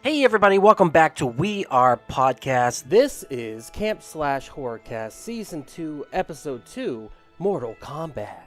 Hey everybody, welcome back to We Are Podcast. This is Camp Slash Horrorcast Season 2, Episode 2, Mortal Kombat.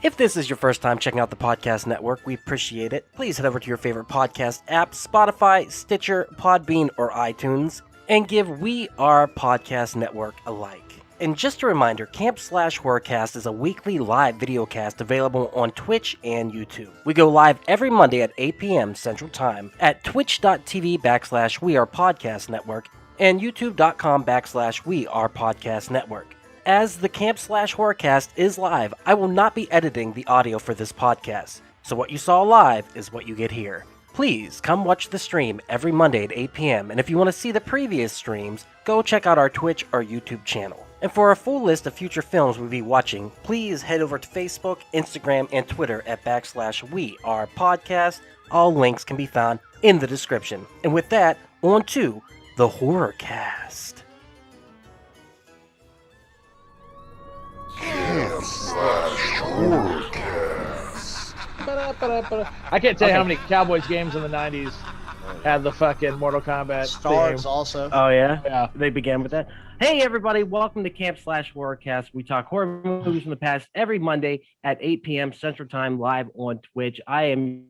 If this is your first time checking out the podcast network, we appreciate it. Please head over to your favorite podcast app, Spotify, Stitcher, Podbean, or iTunes, and give We Are Podcast Network a like. And just a reminder, Camp Slash Horrorcast is a weekly live videocast available on Twitch and YouTube. We go live every Monday at 8 p.m. Central Time at twitch.tv/WeArePodcastNetwork and youtube.com/WeArePodcastNetwork. As the Camp Slash Horrorcast is live, I will not be editing the audio for this podcast. So what you saw live is what you get here. Please come watch the stream every Monday at 8 p.m. And if you want to see the previous streams, go check out our Twitch or YouTube channel. And for a full list of future films we'll be watching, please head over to Facebook, Instagram, and Twitter at /WeArePodcast. All links can be found in the description. And with that, on to the Horrorcast. I can't tell you how many Cowboys games in the 90s had the fucking Mortal Kombat Stars theme. also. Oh, yeah? Yeah. They began with that. Hey, everybody. Welcome to Camp Slash Horrorcast. We talk horror movies from the past every Monday at 8 p.m. Central Time live on Twitch. I am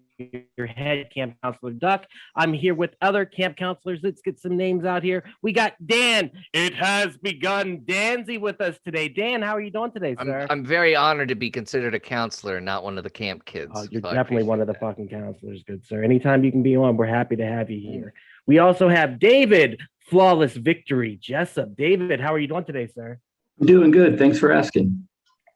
your head camp counselor, Duck. I'm here with other camp counselors. Let's get some names out here. We got Dan. It has begun. Danzy with us today. Dan, how are you doing today, sir? I'm very honored to be considered a counselor, not one of the camp kids. Oh, you're so I definitely one of the appreciate fucking counselors, good sir. Anytime you can be on, we're happy to have you here. We also have David, Flawless Victory Jessup. David, how are you doing today, sir? I'm doing good. Thanks for asking.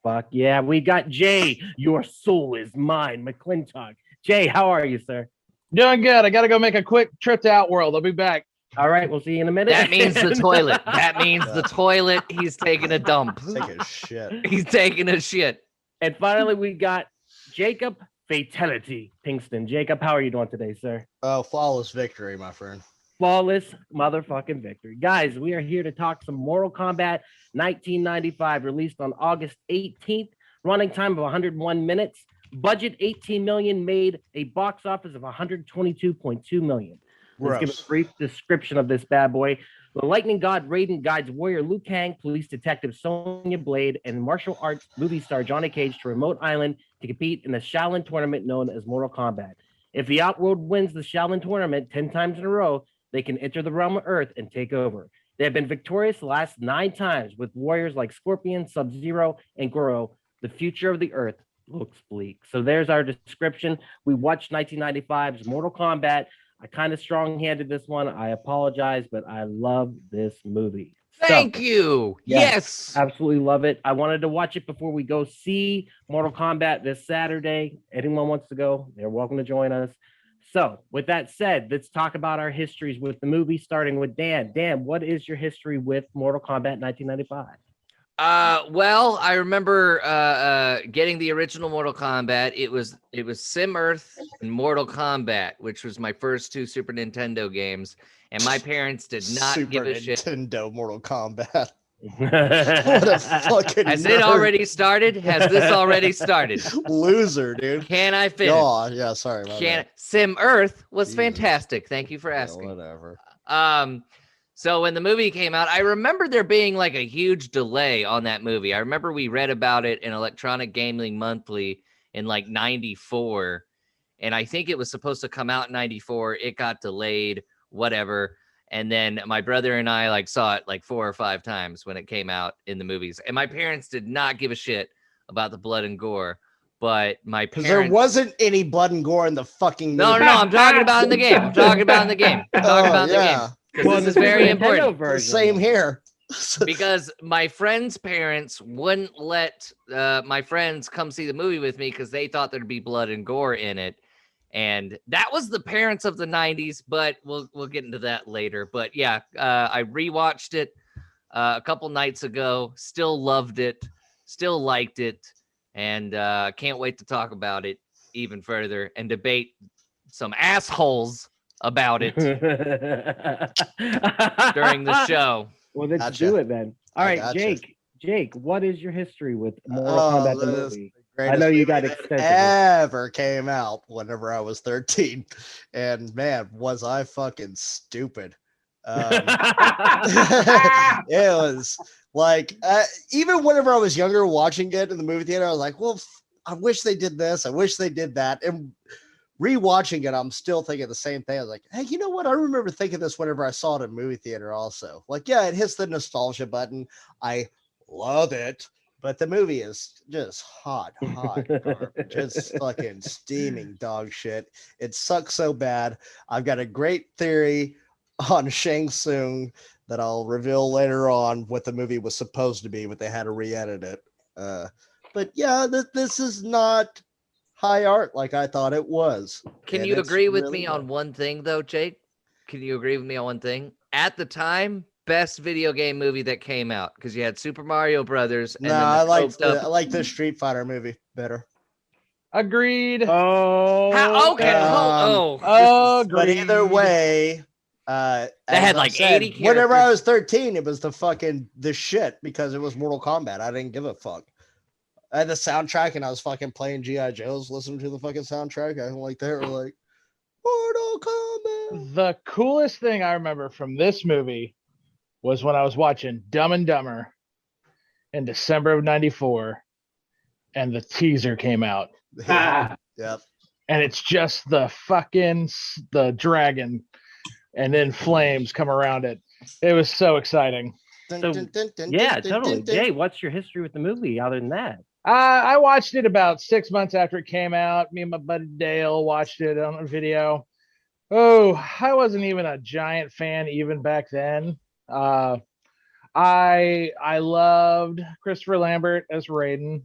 Fuck yeah. We got Jay, Your Soul Is Mine, McClintock. Jay, how are you, sir? Doing good. I got to go make a quick trip to Outworld. I'll be back. All right, we'll see you in a minute. That means the toilet. That means the toilet. He's taking a dump. Take a shit. He's taking a shit. And finally, we got Jacob Fatality Pinkston. Jacob, how are you doing today, sir? Oh, flawless victory, my friend. Flawless motherfucking victory. Guys, we are here to talk some Mortal Kombat 1995, released on August 18th, running time of 101 minutes, budget 18 million, made a box office of 122.2 million. Let's give a brief description of this bad boy. The lightning god Raiden guides warrior Liu Kang, police detective Sonya Blade, and martial arts movie star Johnny Cage to a remote island to compete in the Shaolin tournament known as Mortal Kombat. If the Outworld wins the Shaolin tournament 10 times in a row, they can enter the realm of Earth and take over. They have been victorious the last 9 times with warriors like Scorpion, Sub-Zero, and Goro. The future of the Earth looks bleak. So there's our description. We watched 1995's Mortal Kombat. I kind of strong-handed this one. I apologize, but I love this movie. Thank you. Yes. Absolutely love it. I wanted to watch it before we go see Mortal Kombat this Saturday. Anyone wants to go, they're welcome to join us. So with that said, let's talk about our histories with the movie, starting with Dan. Dan, what is your history with Mortal Kombat 1995? Well, I remember getting the original Mortal Kombat. It was Sim Earth and Mortal Kombat, which was my first 2 Super Nintendo games, and my parents did not give a shit. Nintendo Mortal Kombat. What a fucking Has nerd. it already started? Has this already started? Loser, dude. Can I finish? Oh, yeah, sorry. My bad. Sim Earth was Jesus. fantastic. Thank you for Yeah, asking. whatever. So when the movie came out, I remember there being like a huge delay on that movie. I remember we read about it in Electronic Gaming Monthly in like 94. And I think it was supposed to come out in 94. It got delayed, whatever. And then my brother and I like saw it like 4 or 5 times when it came out in the movies. And my parents did not give a shit about the blood and gore. But my Because parents... there wasn't any blood and gore in the fucking movie. No, I'm talking about in the game. I'm talking about in the game. I'm talking about in the game. Because this is very important. Same here. Because my friends' parents wouldn't let my friends come see the movie with me because they thought there'd be blood and gore in it. And that was the parents of the 90s, but we'll get into that later. But yeah, I rewatched it a couple nights ago. Still loved it. Still liked it. And can't wait to talk about it even further and debate some assholes about it during the show. Well, let's Gotcha. do it then. All right, Gotcha. Jake, what is your history with Mortal Kombat the movie? I know you got movie that extensive. ever came out whenever I was 13, and man, was I fucking stupid. It was like even whenever I was younger watching it in the movie theater, I was like, well, I wish they did this, I wish they did that. And rewatching it, I'm still thinking the same thing. I was like, hey, you know what, I remember thinking this whenever I saw it in movie theater also. Like, yeah, it hits the nostalgia button, I love it, but the movie is just hot garbage. It's fucking steaming dog shit. It sucks so bad. I've got a great theory on Shang Tsung that I'll reveal later on what the movie was supposed to be, but they had to re-edit it. But yeah, this is not high art like I thought it was. Can And you it's agree with really me not. on one thing, though, Jake? Can you agree with me on one thing? At the time, best video game movie that came out, because you had Super Mario Brothers. And No, then I like coked I like the Street Fighter movie better. Agreed. Oh, Okay. Um, Agreed. But either way, They as had I like said, 80 whenever I characters. was 13, it was the shit because it was Mortal Kombat. I didn't give a fuck. I had the soundtrack and I was fucking playing G.I. Joe's, listening to the fucking soundtrack. I like they were like Mortal Kombat. The coolest thing I remember from this movie was when I was watching Dumb and Dumber in December of '94, and the teaser came out, Yep. and it's just the dragon, and then flames come around it. It was so exciting. So, yeah, totally. Jay, what's your history with the movie other than that? I watched it about 6 months after it came out. Me and my buddy Dale watched it on a video. Oh, I wasn't even a giant fan even back then. I loved Christopher Lambert as Raiden,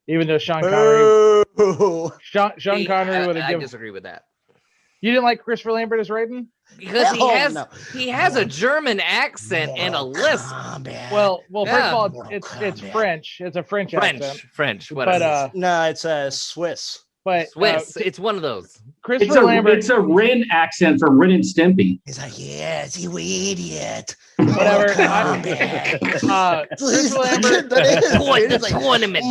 even though Sean Connery would have I given. disagree with that. You didn't like Christopher Lambert as Raiden? Because Hell he has a German accent and a lisp. Well, first Yeah. of all, it's French. It's a French accent. French, whatever. But No, it's a Swiss. Swiss, it's one of those. Christopher Lambert. It's a Rin accent from Rin and Stimpy. He's like, yes, you idiot. Whatever. Christopher Lambert. The tournament.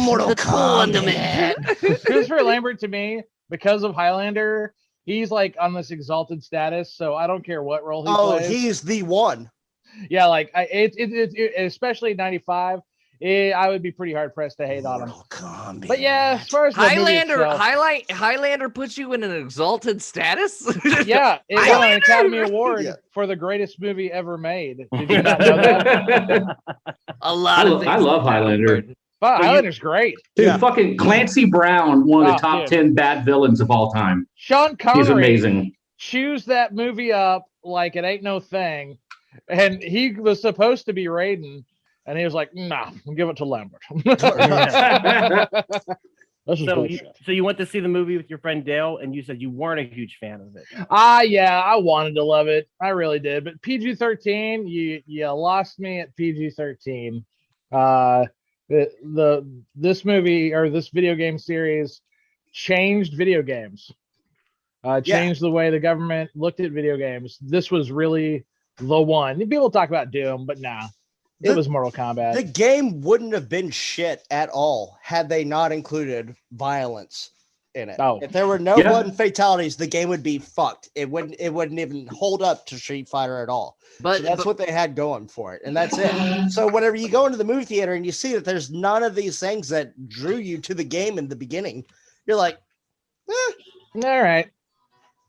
Christopher Lambert, to me, because of Highlander, he's like on this exalted status. So I don't care what role he plays. He's the one. Yeah, like especially '95. I would be pretty hard pressed to hate on him. But yeah, as far as the Highlander, movie itself, Highlander puts you in an exalted status. yeah, it won an Academy Award for the greatest movie ever made. Did you not know that? A lot of things. I love Highlander. But Highlander's great. Dude, fucking Clancy Brown, one of the top 10 bad villains of all time. Sean Connery, he's amazing. Chews that movie up like it ain't no thing, and he was supposed to be Raiden. And he was like, nah, give it to Lambert. So you went to see the movie with your friend Dale, and you said you weren't a huge fan of it. Yeah, I wanted to love it. I really did. But PG-13, you lost me at PG-13. This movie or this video game series changed video games. Changed the way the government looked at video games. This was really the one. People talk about Doom, but nah. It was Mortal Kombat. The game wouldn't have been shit at all had they not included violence in it. Oh. If there were no blood and fatalities, the game would be fucked. It wouldn't even hold up to Street Fighter at all. But that's what they had going for it, and that's it. So whenever you go into the movie theater and you see that there's none of these things that drew you to the game in the beginning, you're like, all right.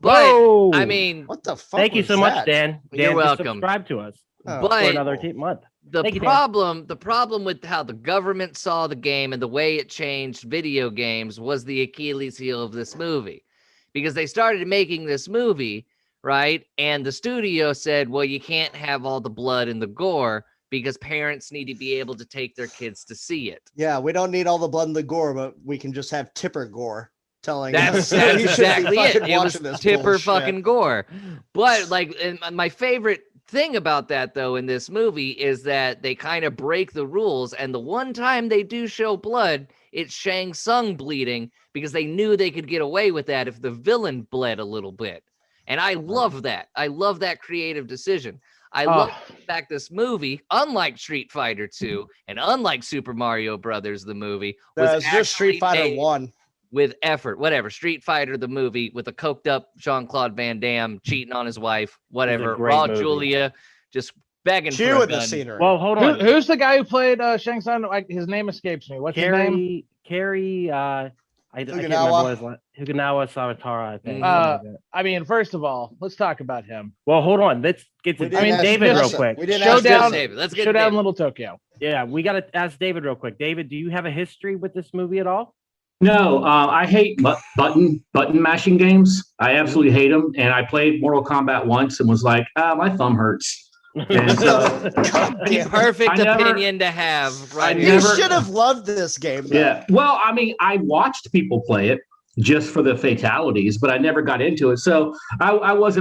But Whoa. I mean, what the fuck? Thank you so much, Dan. You're Dan, welcome. Subscribe to us But for another month. The problem with how the government saw the game and the way it changed video games was the Achilles heel of this movie, because they started making this movie, right? And the studio said, well, you can't have all the blood and the gore because parents need to be able to take their kids to see it. Yeah, we don't need all the blood and the gore, but we can just have Tipper gore telling that's us exactly it. It was Tipper bullshit. fucking gore. But like, and my favorite thing about that though in this movie is that they kind of break the rules, and the one time they do show blood, it's Shang Tsung bleeding, because they knew they could get away with that if the villain bled a little bit. And I love that. I love that creative decision. I love the fact this movie, unlike Street Fighter 2 and unlike Super Mario Brothers, the movie, was just Street Fighter 1 with effort. Whatever, Street Fighter the movie with a coked up Jean-Claude Van Damme cheating on his wife, whatever. Raw Julia just begging for a gun. Scenery. Well, hold on. Who's the guy who played Shang Tsung? Like, his name escapes me. What's his name? Carrie. I can't remember what his last. Huganawa Samatara, I think. I mean, first of all, let's talk about him. Well, hold on. Let's get to David real quick. Showdown, David. Let's get Showdown Little Tokyo. Yeah, we got to ask David real quick. David, do you have a history with this movie at all? No, I hate button mashing games. I absolutely hate them. And I played Mortal Kombat once and was like, my thumb hurts. And so, the perfect opinion to have. Right, you should have loved this game, though. Yeah. Well, I mean, I watched people play it just for the fatalities, but I never got into it. So I was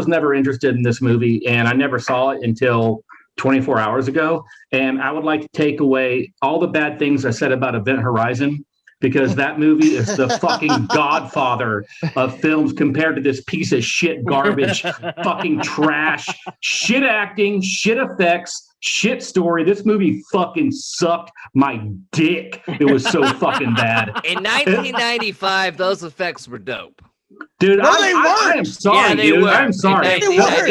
never interested in this movie, and I never saw it until 24 hours ago. And I would like to take away all the bad things I said about Event Horizon, because that movie is the fucking godfather of films compared to this piece of shit garbage, fucking trash, shit acting, shit effects, shit story. This movie fucking sucked my dick. It was so fucking bad. In 1995, those effects were dope. Dude, no, they weren't. I am sorry, dude. I'm sorry.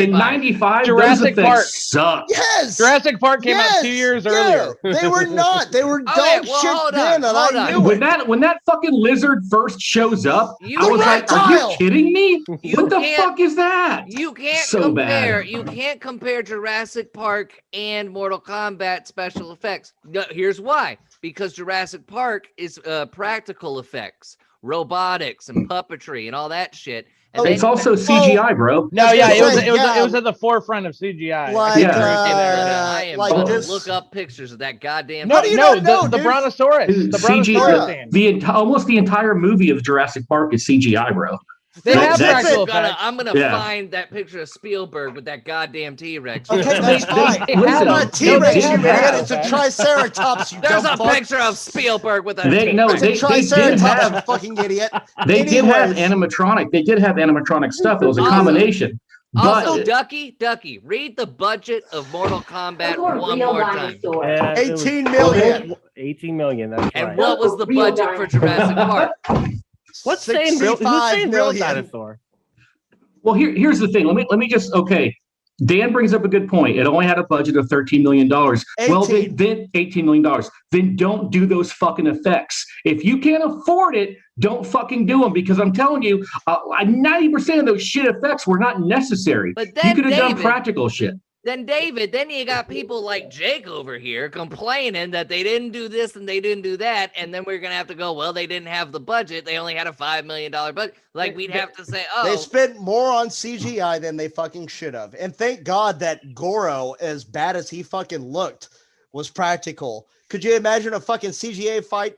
In 95, Jurassic Park sucked. Yes. Jurassic Park came out 2 years earlier. They were not. They were dog shit then, and I knew when that fucking lizard first shows up, I was like, "Are you kidding me? What the fuck is that?" You can't so compare. Bad. You can't compare Jurassic Park and Mortal Kombat special effects. No, here's why: because Jurassic Park is practical effects, robotics and puppetry and all that shit. And it's also CGI, bro. No, yeah, it was at the forefront of CGI. I am going to look up pictures of that goddamn. The Brontosaurus. The Brontosaurus. Almost the entire movie of Jurassic Park is CGI, bro. I'm gonna find that picture of Spielberg with that goddamn T-Rex. Okay, that's fine. It's not T-Rex, you idiot. It's a Triceratops. There's a picture of Spielberg with a T-Rex. It's a Triceratops, you fucking idiot. They did have animatronic. They did have animatronic stuff. It was a combination. Also, Ducky, read the budget of Mortal Kombat one more time. 18 million. 18 million. That's right. And what was the budget for Jurassic Park? Who's saying real dinosaur? Well, here's the thing. Let me just Dan brings up a good point. It only had a budget of $13 million. Well, then $18 million. Then don't do those fucking effects. If you can't afford it, don't fucking do them, because I'm telling you, 90% of those shit effects were not necessary. But then, you could have done practical shit. Then you got people like Jake over here complaining that they didn't do this and they didn't do that, and then we're gonna have to go, well, they didn't have the budget. They only had a $5 million budget. Like, we'd have to say, they spent more on CGI than they fucking should have. And thank God that Goro, as bad as he fucking looked, was practical. Could you imagine a fucking CGI fight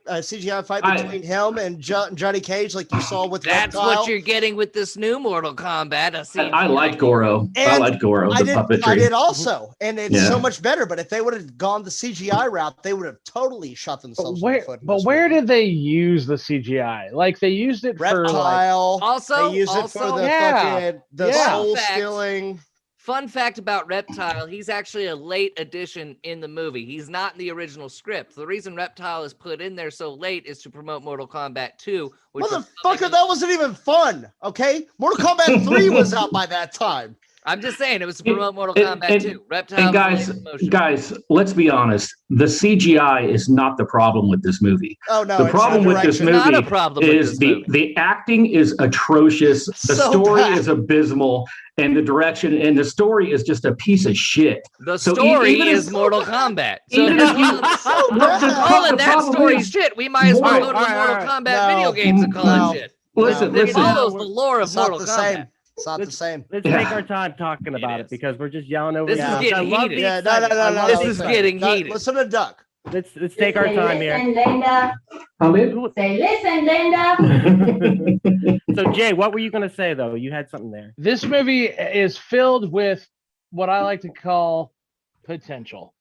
between him and Johnny Cage, like you saw with That's Reptile? What you're getting with this new Mortal Kombat. I like Goro. I like Goro. The puppetry. I did also, and it's so much better. But if they would have gone the CGI route, they would have totally shot themselves in the foot. But where did they use the CGI? Like, they used it Reptile. For also, they used it for the soul stealing. Fun fact about Reptile, he's actually a late addition in the movie. He's not in the original script. The reason Reptile is put in there so late is to promote Mortal Kombat 2. Motherfucker, that wasn't even fun, okay? Mortal Kombat 3 was out by that time. I'm just saying, it was to promote Mortal Kombat 2. Reptile. And guys, let's be honest. The CGI is not the problem with this movie. Oh no, the problem with this movie is the acting is atrocious. The story is abysmal, and the direction and the story is just a piece of shit. The story is Mortal Kombat. So even if you calling that story shit, we might as well go to the Mortal Kombat video games and call it shit. Listen. It follows the lore of Mortal Kombat. It's not the same. Let's take our time talking about it because we're just yelling over. This is getting heated. No. This is getting heated. Listen to Duck. Let's take our time here. Linda. Say, listen, Linda. So, Jay, what were you going to say, though? You had something there. This movie is filled with what I like to call potential.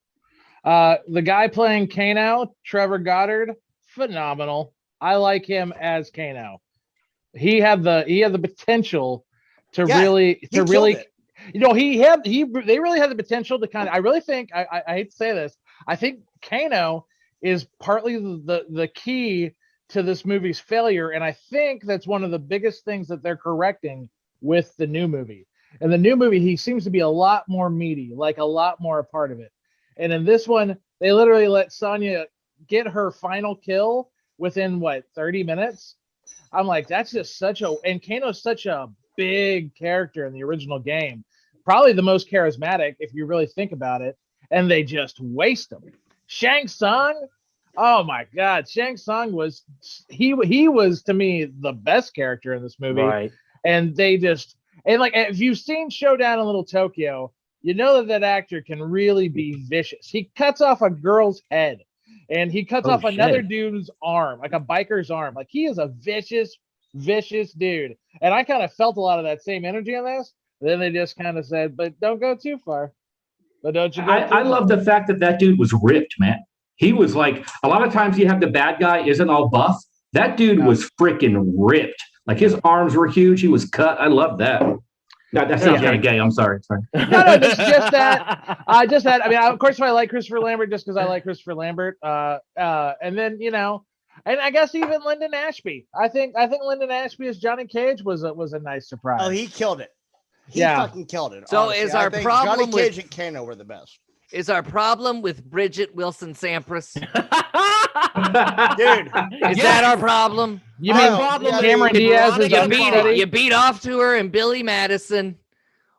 The guy playing Kano, Trevor Goddard, phenomenal. I like him as Kano. He had the potential to really They really had the potential to kind of. I really think I hate to say this. I think Kano is partly the key to this movie's failure, and I think that's one of the biggest things that they're correcting with the new movie. In the new movie, he seems to be a lot more meaty, like a lot more a part of it. And in this one, they literally let Sonya get her final kill within 30 minutes. I'm like, that's just and Kano's such a big character in the original game, probably the most charismatic if you really think about it, and they just waste him. Shang Tsung, oh my God, Shang Tsung was to me the best character in this movie, Right. And they just if you've seen Showdown in Little Tokyo, you know that actor can really be vicious. He cuts off a girl's head, and he cuts off another dude's arm, like a biker's arm. Like, he is a vicious dude. And I kind of felt a lot of that same energy on this. Then they just kind of said, but don't go too far. But don't you go I love the fact that dude was ripped, man. He was like, a lot of times you have the bad guy isn't all buff. That dude was freaking ripped. Like, his arms were huge. He was cut. I love that. No, that sounds kind of gay. I'm sorry. No, just that. I mean, of course, I like Christopher Lambert just because I like Christopher Lambert. And then, and I guess even Lyndon Ashby. I think Lyndon Ashby as Johnny Cage was a nice surprise. Oh, he killed it. He fucking killed it. So honestly. is our problem Johnny Cage and Kano were the best. Is our problem with Bridget Wilson Sampras? Dude, is that our problem? You mean Cameron Diaz is you beat off to her in Billy Madison.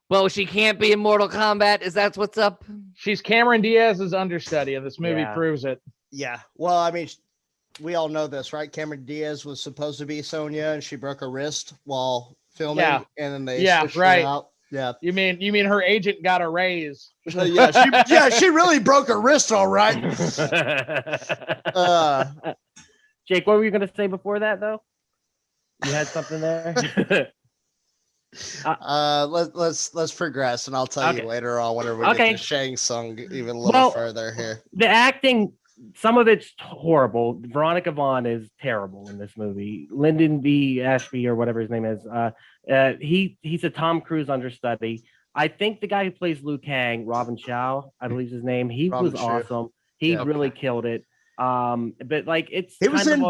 Well, she can't be in Mortal Kombat. Is that what's up? She's Cameron Diaz's understudy, and this movie proves it. Yeah. Well, I mean, we all know this, right? Cameron Diaz was supposed to be Sonya, and she broke her wrist while filming, and then they switched her out. Yeah. You mean her agent got a raise? She really broke her wrist, all right. Jake, what were you going to say before that, though? You had something there. Let's progress, and I'll tell you later on whenever we get to Shang Tsung even a little further here. The acting, some of it's horrible. Veronica Vaughn is terrible in this movie. Lyndon B. Ashby, or whatever his name is, he's a Tom Cruise understudy. I think the guy who plays Liu Kang, Robin Chow, I believe his name, he was awesome. He really killed it. But like he was in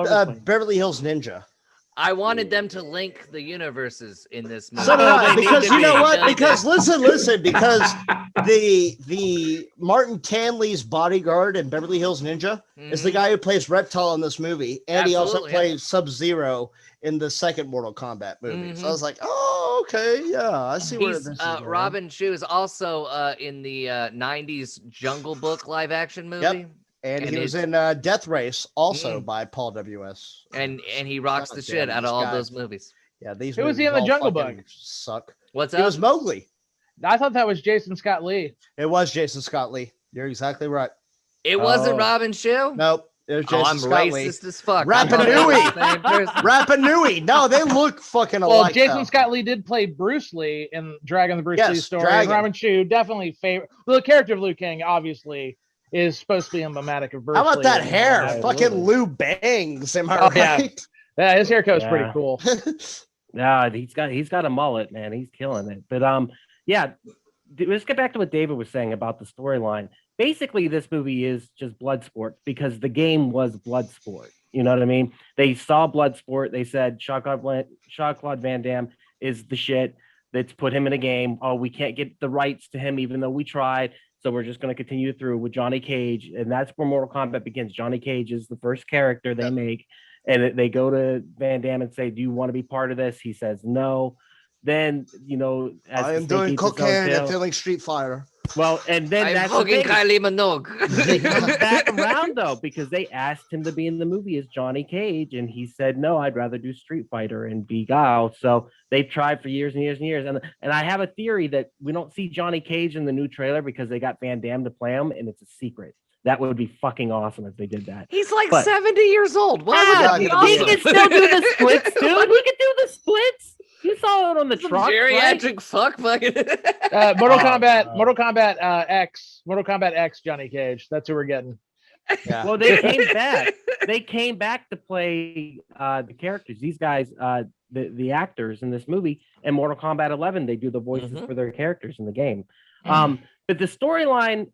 Beverly Hills Ninja. I wanted them to link the universes in this movie. Because you know what? Because listen, because the Martin Tanley's bodyguard in Beverly Hills Ninja is the guy who plays Reptile in this movie, and he also plays Sub-Zero in the second Mortal Kombat movie. So I was like, oh, okay, yeah, I see where this is going. Robin Shou is also in the 90s Jungle Book live action movie. Yep. And he was in Death Race, also by Paul W.S. And he rocks the shit out of all those movies. Yeah, these. Who was he in the Jungle Book? Suck. What's up? It was Mowgli. I thought that was Jason Scott Lee. It was Jason Scott Lee. You're exactly right. It wasn't Robin Shou? Nope. It was Jason Scott Lee. I'm racist as fuck. Rapanui. No, they look fucking alike. Well, Jason Scott Lee did play Bruce Lee in Dragon the Bruce Lee story. And Robin Shou definitely favorite. Well, the character of Liu Kang, obviously, is supposed to be emblematic of Bruce Lee. How about that hair? Fucking Lou Bangs. Am I right? Yeah, his haircut's pretty cool. Yeah, he's got a mullet, man. He's killing it. But let's get back to what David was saying about the storyline. Basically, this movie is just Bloodsport because the game was Bloodsport. You know what I mean? They saw Bloodsport. They said Jean-Claude Van Damme is the shit. Let's put him in a game. Oh, we can't get the rights to him even though we tried. So we're just going to continue through with Johnny Cage. And that's where Mortal Kombat begins. Johnny Cage is the first character they make. And they go to Van Damme and say, do you want to be part of this? He says, no. Then, as I am doing cocaine and feeling Street Fighter. Well, and then that's the thing. Kylie Minogue. They come back around, though, because they asked him to be in the movie as Johnny Cage. And he said, no, I'd rather do Street Fighter and Beguile. So they've tried for years and years and years. And I have a theory that we don't see Johnny Cage in the new trailer because they got Van Damme to play him, and it's a secret. That would be fucking awesome if they did that. He's like 70 years old. Why would that be awesome? He can still do the splits, dude. He can do the splits. You saw it on the truck. Geriatric fuck fucking. Mortal Kombat X, Johnny Cage. That's who we're getting. Yeah. Well, they came back. They came back to play the characters. These guys, the actors in this movie, and Mortal Kombat 11, they do the voices for their characters in the game. But the storyline,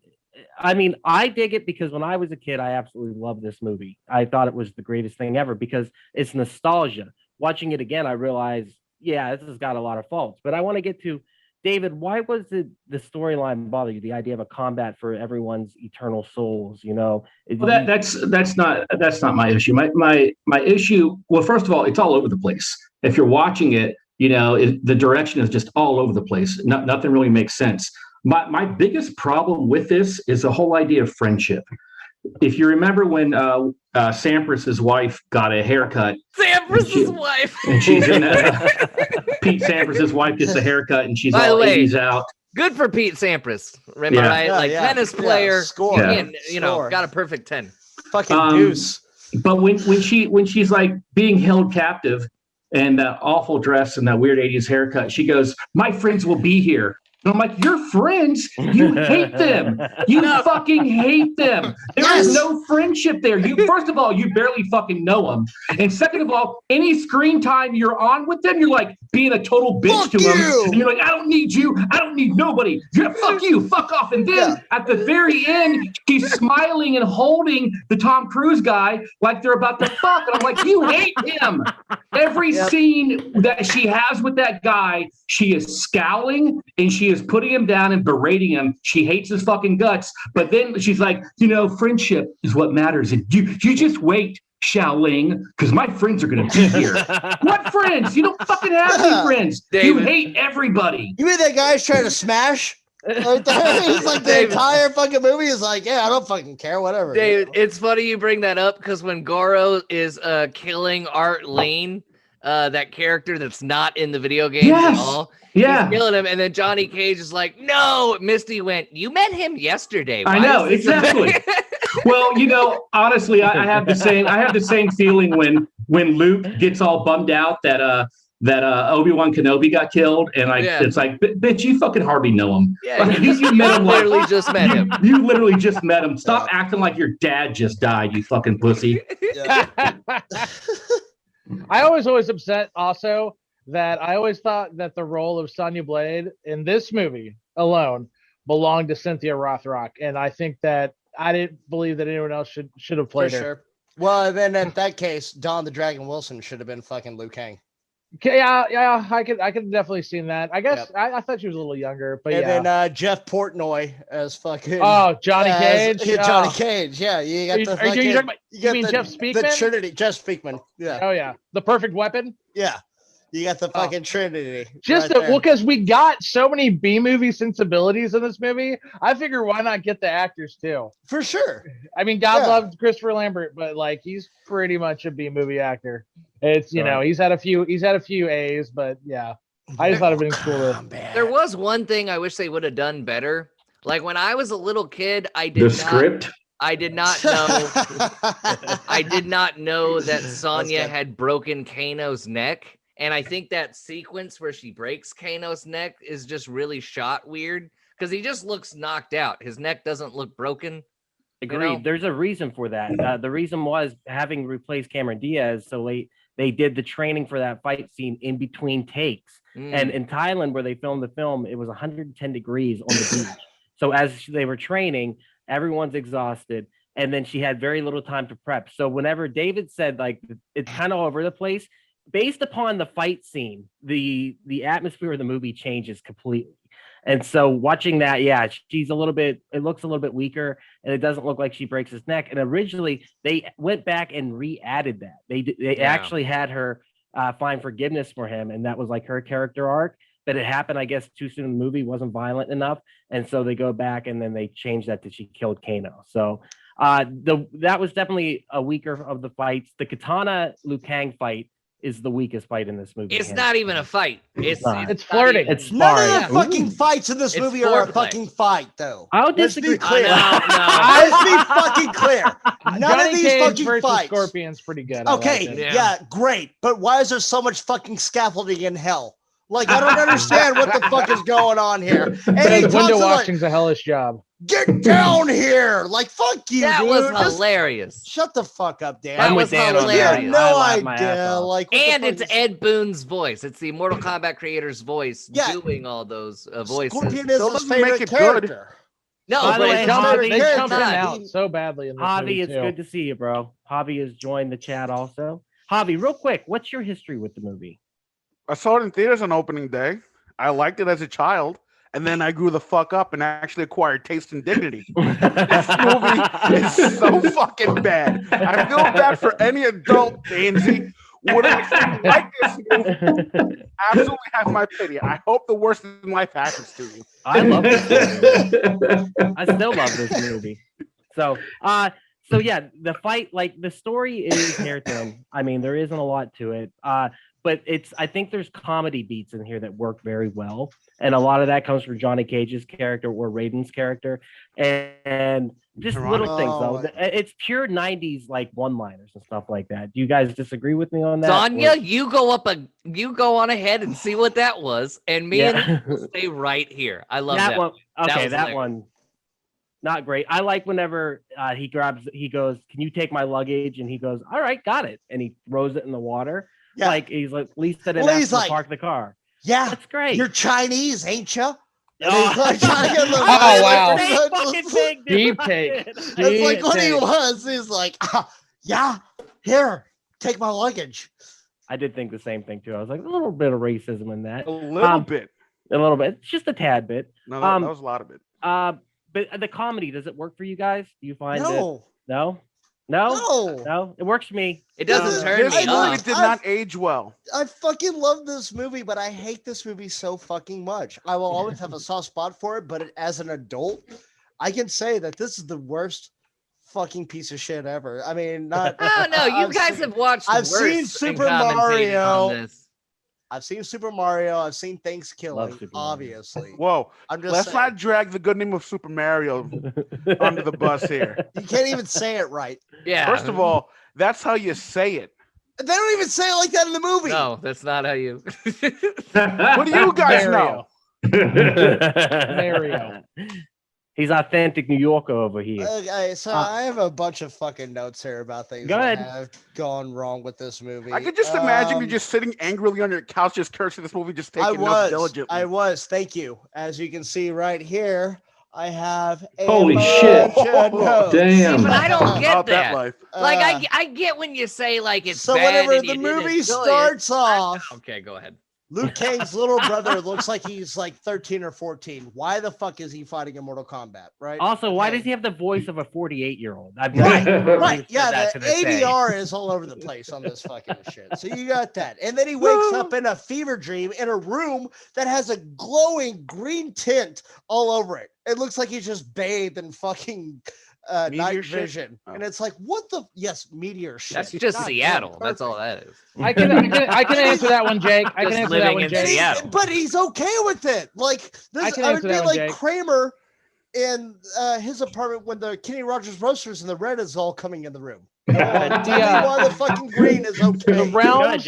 I mean, I dig it because when I was a kid, I absolutely loved this movie. I thought it was the greatest thing ever because it's nostalgia. Watching it again, I realized, yeah, this has got a lot of faults. But I want to get to David. Why was the storyline bother you? The idea of a combat for everyone's eternal souls, you know? Well, that's not my issue. My issue. Well, first of all, it's all over the place. If you're watching it, you know, the direction is just all over the place. Nothing really makes sense. My biggest problem with this is the whole idea of friendship. If you remember when Sampras's wife got a haircut, Sampras's wife, and she's in Pete Sampras's wife gets a haircut, and she's By all the way, 80s out. Good for Pete Sampras. Remember, right? Like tennis player, score. And, you know, got a perfect 10. Fucking deuce. But when she's like being held captive and that awful dress and that weird 80s haircut, she goes, "My friends will be here." And I'm like, your friends? You hate them. You fucking hate them. There is no friendship there. First of all, you barely fucking know them. And second of all, any screen time you're on with them, you're like being a total bitch to them. And you're like, I don't need you. I don't need nobody. Fuck you. Fuck off. And then at the very end, she's smiling and holding the Tom Cruise guy like they're about to fuck. And I'm like, you hate him. Every scene that she has with that guy, she is scowling and she is putting him down and berating him. She hates his fucking guts. But then she's like, you know, friendship is what matters. And you just wait, Xiaoling, because my friends are going to be here. What friends? You don't fucking have any friends. David. You hate everybody. You mean that guy's trying to smash? Right there? He's like the entire fucking movie is like, yeah, I don't fucking care, whatever. David, it's funny you bring that up because when Goro is killing Art Lane, that character that's not in the video game at all. Yeah. He's killing him, and then Johnny Cage is like, no, Misty went, you met him yesterday. I know, exactly. Well, you know, honestly, I have the same feeling when Luke gets all bummed out that Obi-Wan Kenobi got killed, and it's like, bitch, you fucking hardly know him. Yeah, like, you met him. Literally just met him. You literally just met him. Stop acting like your dad just died, you fucking pussy. I always upset also that I always thought that the role of Sonya Blade in this movie alone belonged to Cynthia Rothrock, and I think that I didn't believe that anyone else should have played her. Sure. Well, then in that case, Don the Dragon Wilson should have been fucking Liu Kang. Yeah, I could definitely seen that. I guess I thought she was a little younger, but and then Jeff Portnoy as fucking Johnny Cage. Johnny Cage. Yeah, you got you mean Jeff Speakman? The Trinity, Jeff Speakman. Yeah. Oh yeah, the perfect weapon. Yeah. You got the fucking Trinity. Because we got so many B-movie sensibilities in this movie. I figure why not get the actors too? For sure. I mean, God loved Christopher Lambert, but like he's pretty much a B-movie actor. It's know he's had a few A's, but yeah, I just thought it'd been cool. There was one thing I wish they would have done better. Like when I was a little kid, I did not know. I did not know that Sonya had broken Kano's neck. And I think that sequence where she breaks Kano's neck is just really shot weird because he just looks knocked out. His neck doesn't look broken. Agreed. You know? There's a reason for that. The reason was having replaced Cameron Diaz so late. They did the training for that fight scene in between takes. And in Thailand, where they filmed the film, it was 110 degrees on the beach. So as they were training, everyone's exhausted. And then she had very little time to prep. So whenever David said, like, it's kind of all over the place, based upon the fight scene, the atmosphere of the movie changes completely. And so watching that, she's it looks a little bit weaker, and it doesn't look like she breaks his neck. And originally they went back and re-added that. They actually had her find forgiveness for him, and that was like her character arc. But it happened, I guess, too soon in the movie, wasn't violent enough. And so they go back and then they changed that to she killed Kano. So that was definitely a weaker of the fights. The Katana Liu Kang fight is the weakest fight in this movie. It's not even a fight. It's flirting. It's none sparring. of the fucking fights in this movie are a fucking fight, though. I'll disagree. Let's be clear. No. Let's be fucking clear. None Johnny of these Cage fucking versus fights. Scorpion's pretty good. Okay, yeah, great. But why is there so much fucking scaffolding in hell? Like, I don't understand what the fuck is going on here. And window washing's a hellish job. Get down here! Like fuck you, That dude. was Just hilarious. shut the fuck up, Dan. That I'm was with Dan on You have hilarious. that. no I laughed my ass idea. off. Like, what the And fuck it's is- Ed Boon's voice. It's the Mortal Kombat creator's voice Yeah. doing all those voices. Scorpion is Still his doesn't make favorite it good. character. No, By the but way, it's Javi, They character. jumped him not. out so badly in this Javi, movie it's too. good to see you, bro. Javi has joined the chat also. Javi, real quick, what's your history with the movie? I saw it in theaters on opening day. I liked it as a child, and then I grew the fuck up and actually acquired taste and dignity. This movie is so fucking bad. I feel bad for any adult, Danzy, would actually like this movie. Absolutely have my pity. I hope the worst in life happens to you. I love this movie. I still love this movie. So yeah, the fight, like the story is hair thin. I mean, there isn't a lot to it. But I think there's comedy beats in here that work very well. And a lot of that comes from Johnny Cage's character or Raiden's character. And just little things though. It's pure 90s like one-liners and stuff like that. Do you guys disagree with me on that? Sonya, you go on ahead and see what that was, and me and Yeah. you will stay right here. I love that that. one. Okay, was that hilarious. one. Not great. I like whenever he goes, "Can you take my luggage?" And he goes, "All right, got it." And he throws it in the water. Yeah. Like he's like, Lisa didn't Well, ask he's to like- park the car. Yeah, That's great. you're Chinese, ain't you? Oh. He's like trying to get the Oh, wow. Same fucking thing, dude. Deep take. It's like what he Deep take. was. He's like, yeah, here, take my luggage. I did think the same thing too. I was like a little bit of racism in that, A little bit. a little bit, just a tad bit. No, that was a lot of it. But the comedy, does it work for you guys? Do you find it? No, No, no. it works for me. It doesn't turn This me movie off. did not age well. I fucking love this movie, but I hate this movie so fucking much. I will always have a soft spot for it, but as an adult, I can say that this is the worst fucking piece of shit ever. I mean, not. Oh no, you I've guys seen- have watched. I've worse seen and Super commentated Mario. on this. I've seen Super Mario. I've seen Thanksgiving, Super Mario. obviously. Whoa, I'm just let's saying, not drag the good name of Super Mario under the bus here. you can't even say it right. Yeah. First of all, that's how you say it. They don't even say it like that in the movie. no, that's not how you. What do you guys know? Mario. He's authentic New Yorker over here. Okay, so I have a bunch of fucking notes here about things Go that ahead. have gone wrong with this movie. I could just imagine you just sitting angrily on your couch, just cursing this movie, just I taking notes was. diligently. I was. Thank you. As you can see right here, I have a Holy bunch shit. of notes. Damn. But I don't get About that. life. Like Uh, I get when you say like it's so bad whenever and the you didn't movie enjoy it. starts off, Okay, go ahead. Luke Kang's little brother looks like he's like 13 or 14. Why the fuck is he fighting in Mortal Kombat? Right. Also, why Okay. does he have the voice of a 48-year-old? I've Right, never right. understood Yeah, that the to this day. ADR is all over the place on this fucking shit. So you got that. And then he wakes up in a fever dream in a room that has a glowing green tint all over it. It looks like he's just bathed in fucking Meteor night shit? vision. Oh. And it's like, what the? Yes, meteor shit. That's just God damn, Seattle. That's all perfect. that is. I can answer that one, Jake. I can Just answer living that one, in Jake. And Seattle. but he's okay with it. Like this, I can I would answer be that one, like Jake. Kramer in his apartment when the Kenny Rogers roasters and the red is all coming in the room. Tell me why the fucking green is okay. The realms,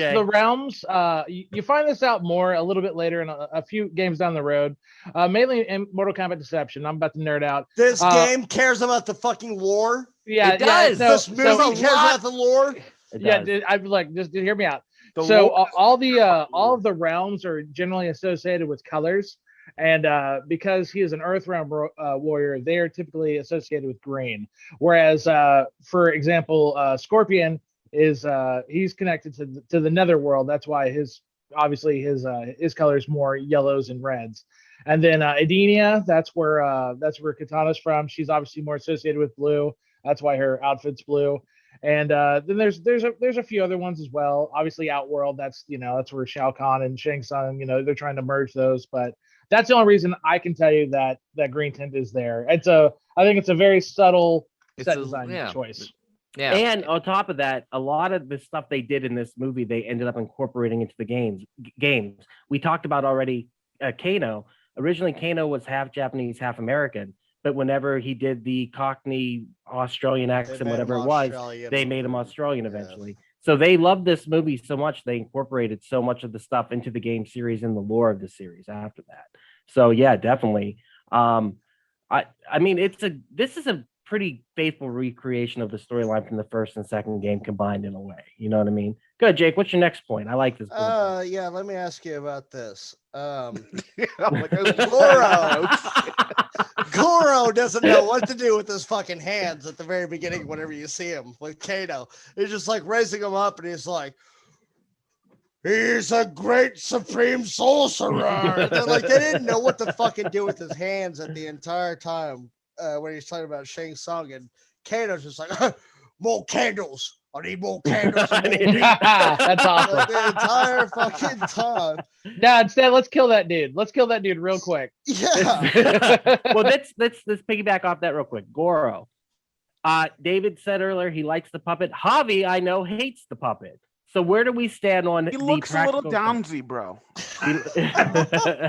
Jay. you find this out more a little bit later in a few games down the road, mainly in Mortal Kombat Deception. I'm about to nerd out. This game cares about the fucking lore. Yeah, It does. Yeah, This movie cares about the lore. It yeah, does. dude, I'm like, just hear me out. The So woke- all of the realms are generally associated with colors, and because he is an Earth realm warrior, they are typically associated with green. Whereas, for example, Scorpion is he's connected to the Netherworld. That's why his color is more yellows and reds. And then Edenia, that's where Katana's from. She's obviously more associated with blue. That's why her outfit's blue. And then there's a few other ones as well. Obviously, Outworld. That's where Shao Kahn and Shang Tsung. They're trying to merge those. But that's the only reason I can tell you that green tint is there. I think it's a very subtle set design choice. Yeah. And on top of that, a lot of the stuff they did in this movie, they ended up incorporating into the games. We talked about already Kano. Originally, Kano was half Japanese, half American. But whenever he did the Cockney Australian accent, whatever it was, they made him Australian eventually. So they loved this movie so much, they incorporated so much of the stuff into the game series and the lore of the series after that. So yeah, definitely. I mean, this is a pretty faithful recreation of the storyline from the first and second game combined in a way. You know what I mean? Good, Jake. What's your next point? I like this. Yeah. Let me ask you about this. Like, Goro doesn't know what to do with his fucking hands at the very beginning. Whenever you see him with Kano, he's just like raising him up, and he's like, "He's a great supreme sorcerer." Like they didn't know what to fucking do with his hands at the entire time when he's talking about Shang Tsung, and Kano's just like, "More candles. I need more candles." That's awesome. Like, the entire fucking time. No, instead, let's kill that dude. Let's kill that dude real quick. Yeah. Well, let's piggyback off that real quick. Goro. David said earlier he likes the puppet. Javi, I know, hates the puppet. So where do we stand on? He looks a little downsy, bro.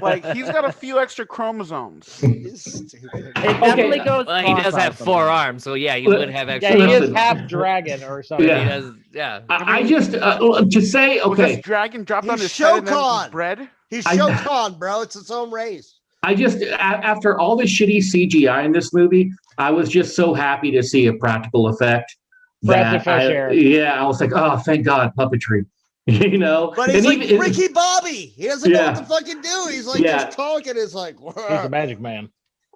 Like he's got a few extra chromosomes. It definitely goes. Well, he does have 4 arms, so yeah, he would have extra. Yeah, he is half dragon or something. Yeah. He does, yeah. I just to say, Was this okay, dragon dropped on He's his head and then it was Shokan. bread? He's Shokan, bro. It's its own race. I just after all the shitty CGI in this movie, I was just so happy to see a practical effect. Breath of fresh air. Yeah, I was like, oh, thank God, puppetry. You know, But he's and like even- Ricky Bobby. He doesn't know Yeah. what to fucking do. He's like Yeah. just talking. It's like, He's a magic man.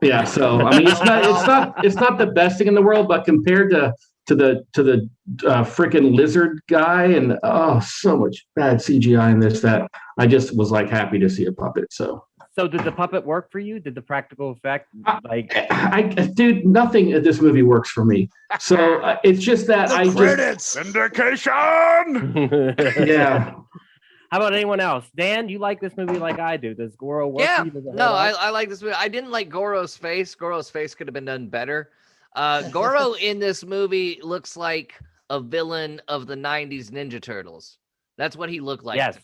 Yeah, so I mean, it's not the best thing in the world, but compared to the freaking lizard guy, and so much bad CGI in this that I just was like happy to see a puppet. So did the puppet work for you? Did the practical effect like? Dude, nothing in this movie works for me. So it's just that the credits. yeah. How about anyone else? Dan, you like this movie like I do? Does Goro work Yeah, for you? Does it no, hold up? I like this movie. I didn't like Goro's face. Goro's face could have been done better. Goro in this movie looks like a villain of the 90s Ninja Turtles. That's what he looked like. Yes.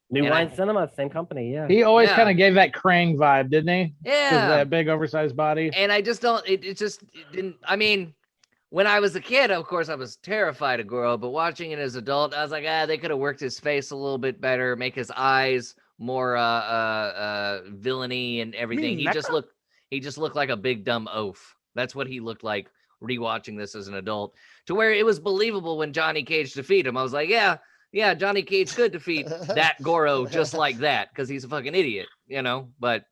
New And Line I- Cinema, same company. Yeah. He always Yeah. kind of gave that Krang vibe, didn't he? Yeah. That big oversized body. And I just don't, it didn't, I mean, when I was a kid, of course, I was terrified of Goro, but watching it as an adult, I was like, they could have worked his face a little bit better, make his eyes more villainy and everything. mean He just looked like a big dumb oaf. That's what he looked like rewatching this as an adult, to where it was believable when Johnny Cage defeated him. I was like, yeah, Johnny Cage could defeat that Goro just like that, because he's a fucking idiot, But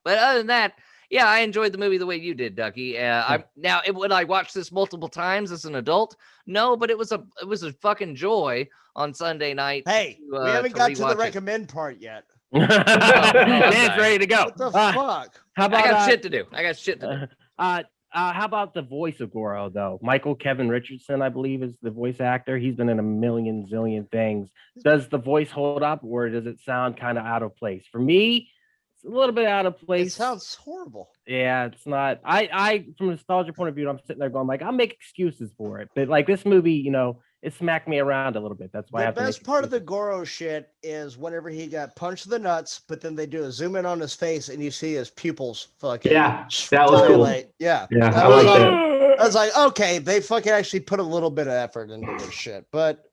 other than that, yeah, I enjoyed the movie the way you did, Ducky. Would I watch this multiple times as an adult? No, but it was a fucking joy on Sunday night. Hey, we haven't got to the rewatch it. recommend part yet. Dan's ready to go. What the fuck? How about I got shit to do. how about the voice of Goro though? Michael Kevin Richardson, I believe, is the voice actor. He's been in a million zillion things. Does the voice hold up, or does it sound kind of out of place? For me, it's a little bit out of It place. sounds horrible. Yeah, it's not. I from a nostalgia point of view, I'm sitting there going like, I'll make excuses for it. But like this movie, it smacked me around a little bit. That's why I The have to make best part of the excuses. Goro shit is whenever he got punched in the nuts, but then they do a zoom in on his face and you see his pupils fucking Yeah, that was cool. dilate. Yeah. Yeah, I I was like like, that. I was like, okay, they fucking actually put a little bit of effort into this shit, but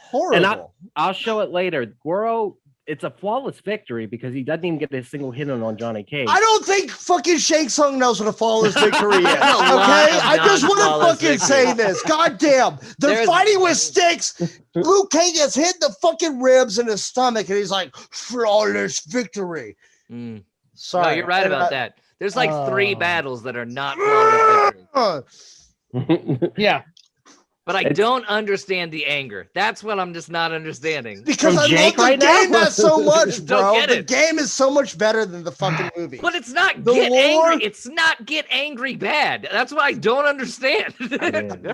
horrible. I'll show it later. Goro, it's a flawless victory because he doesn't even get a single hit on Johnny Cage. I don't think fucking Shang Tsung knows what a flawless victory is. Okay, A lot of I just want to non-flawless fucking say this. God damn, they're There's- fighting with sticks. Liu Kang gets hit in the fucking ribs and his stomach, and he's like, flawless victory. Mm. Sorry, No, you're right And, about that. There's like 3 battles that are not flawless victories. Yeah. But I don't understand the anger. That's what I'm just not understanding. Because From I Jake love the right now? game that so much, Don't bro. get The it. game is so much better than the fucking movie. But it's not The get lore- angry. It's not get angry bad. That's what I don't understand.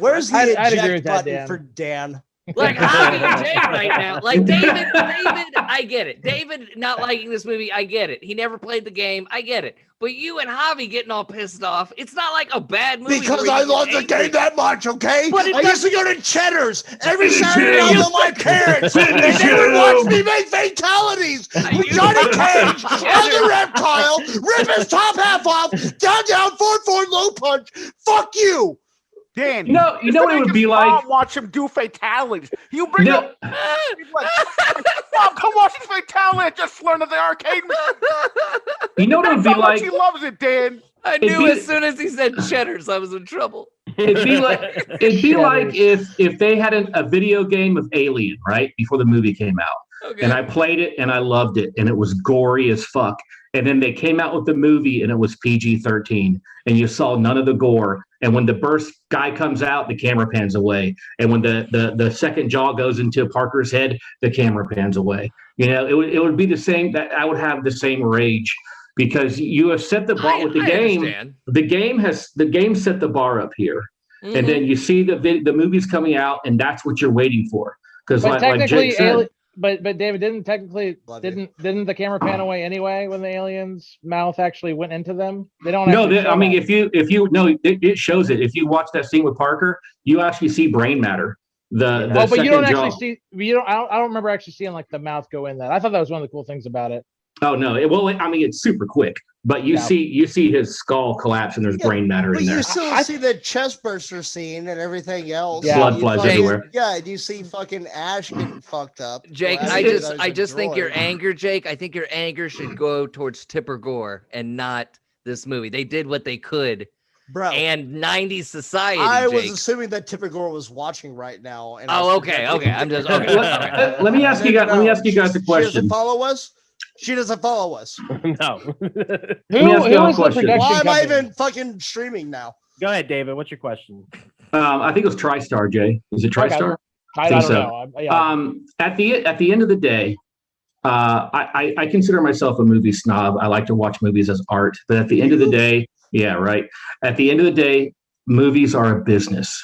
Where's the I'd agree eject with that, button Dan. for Dan? Like Javi and Jake right now. Like David, I get it. David not liking this movie, I get it. He never played the game, I get it. But you and Javi getting all pissed off, it's not like a bad movie. Because where I you love get the angry. game that much, okay? But it I used to go to Cheddar's every Finish Saturday him. night with my parents. And Finish they would watch him. me make fatalities I with used Johnny to- Cage on the reptile, rip his top half off, down, forward, low punch. Fuck you. Dan, You know what it would be like? Watch him do fatalities. You bring No. up. Like, Mom, come watch his fatality. I just learned at the arcade. You know what it would That's be how much like? he loves it, Dan. I knew as soon as he said cheddars, I was in trouble. It'd be like if they had a video game of Alien, right, before the movie came out. Okay. And I played it and I loved it and it was gory as fuck. And then they came out with the movie and it was PG-13 and you saw none of the gore. And when the burst guy comes out, the camera pans away. And when the second jaw goes into Parker's head, the camera pans away. You know, it would be the same. That I would have the same rage because you have set the bar with the game. Understand. The game set the bar up here, Mhm. and then you see the movies coming out, and that's what you're waiting for. Because like Jake said, but David didn't the camera pan away anyway when the alien's mouth actually went into them? They don't. No, I mean if you no, it shows it. If you watch that scene with Parker, you actually see brain matter. But you don't actually see. I don't remember actually seeing like the mouth go in that. I thought that was one of the cool things about it. Oh no! I mean, it's super quick, but you see his skull collapse and there's brain matter in there. You still see the chest burster scene and everything else. Yeah. Blood flies everywhere. Yeah, and you see fucking Ash getting fucked up. Jake, Well, I just think your anger, Jake. I think your anger should go towards Tipper Gore and not this movie. They did what they could, bro. And 90s society. I was Jake. assuming that Tipper Gore was watching right now. And okay. I'm just okay. Let me ask you guys. Let me ask you guys a She question. doesn't follow us. She doesn't follow us. No. Who is the production Why am I company? even fucking streaming now? Go ahead, David. What's your question? I think it was TriStar, Jay. Is it TriStar? I think don't so. know. Yeah. At the end of the day, I consider myself a movie snob. I like to watch movies as art, but at the end of the day, yeah, right. At the end of the day, movies are a business.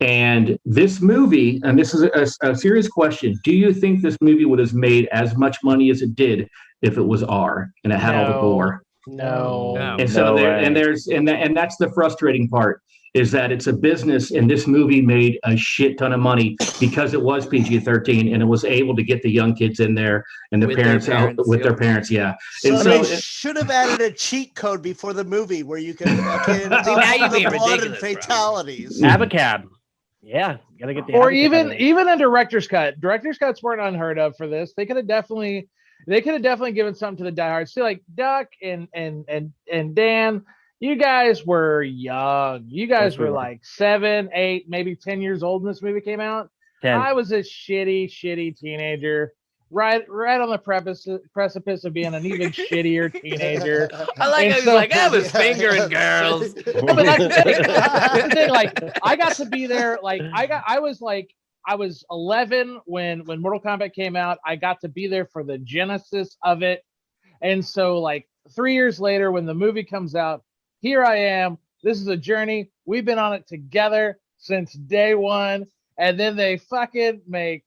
And this movie, and this is a serious question, do you think this movie would have made as much money as it did if it was R and it had all the gore? No. And so that's the frustrating part, is that it's a business, and this movie made a shit ton of money because it was PG-13 and it was able to get the young kids in there and the With parents their out parents, with yeah. their parents. Yeah. So And they so should have added a cheat code before the movie where you can fucking See, now you're the being blood and ridiculous, bro. fatalities. Abacab. Yeah, gotta get the. Or Abacab even a director's cut. Director's cuts weren't unheard of for this. They could have definitely given something to the diehards. See, like Duck and Dan, you guys were young. You guys were like 7, 8, maybe 10 years old when this movie came out. 10. I was a shitty teenager. Right on the precipice of being an even shittier teenager. I like And how he's so- like, I was fingering girls. But that's the thing. Like, I got to be there. Like, I was 11 when Mortal Kombat came out. I got to be there for the genesis of it. And so, like, 3 years later, when the movie comes out, here I am. This is a journey. We've been on it together since day one. And then they fucking make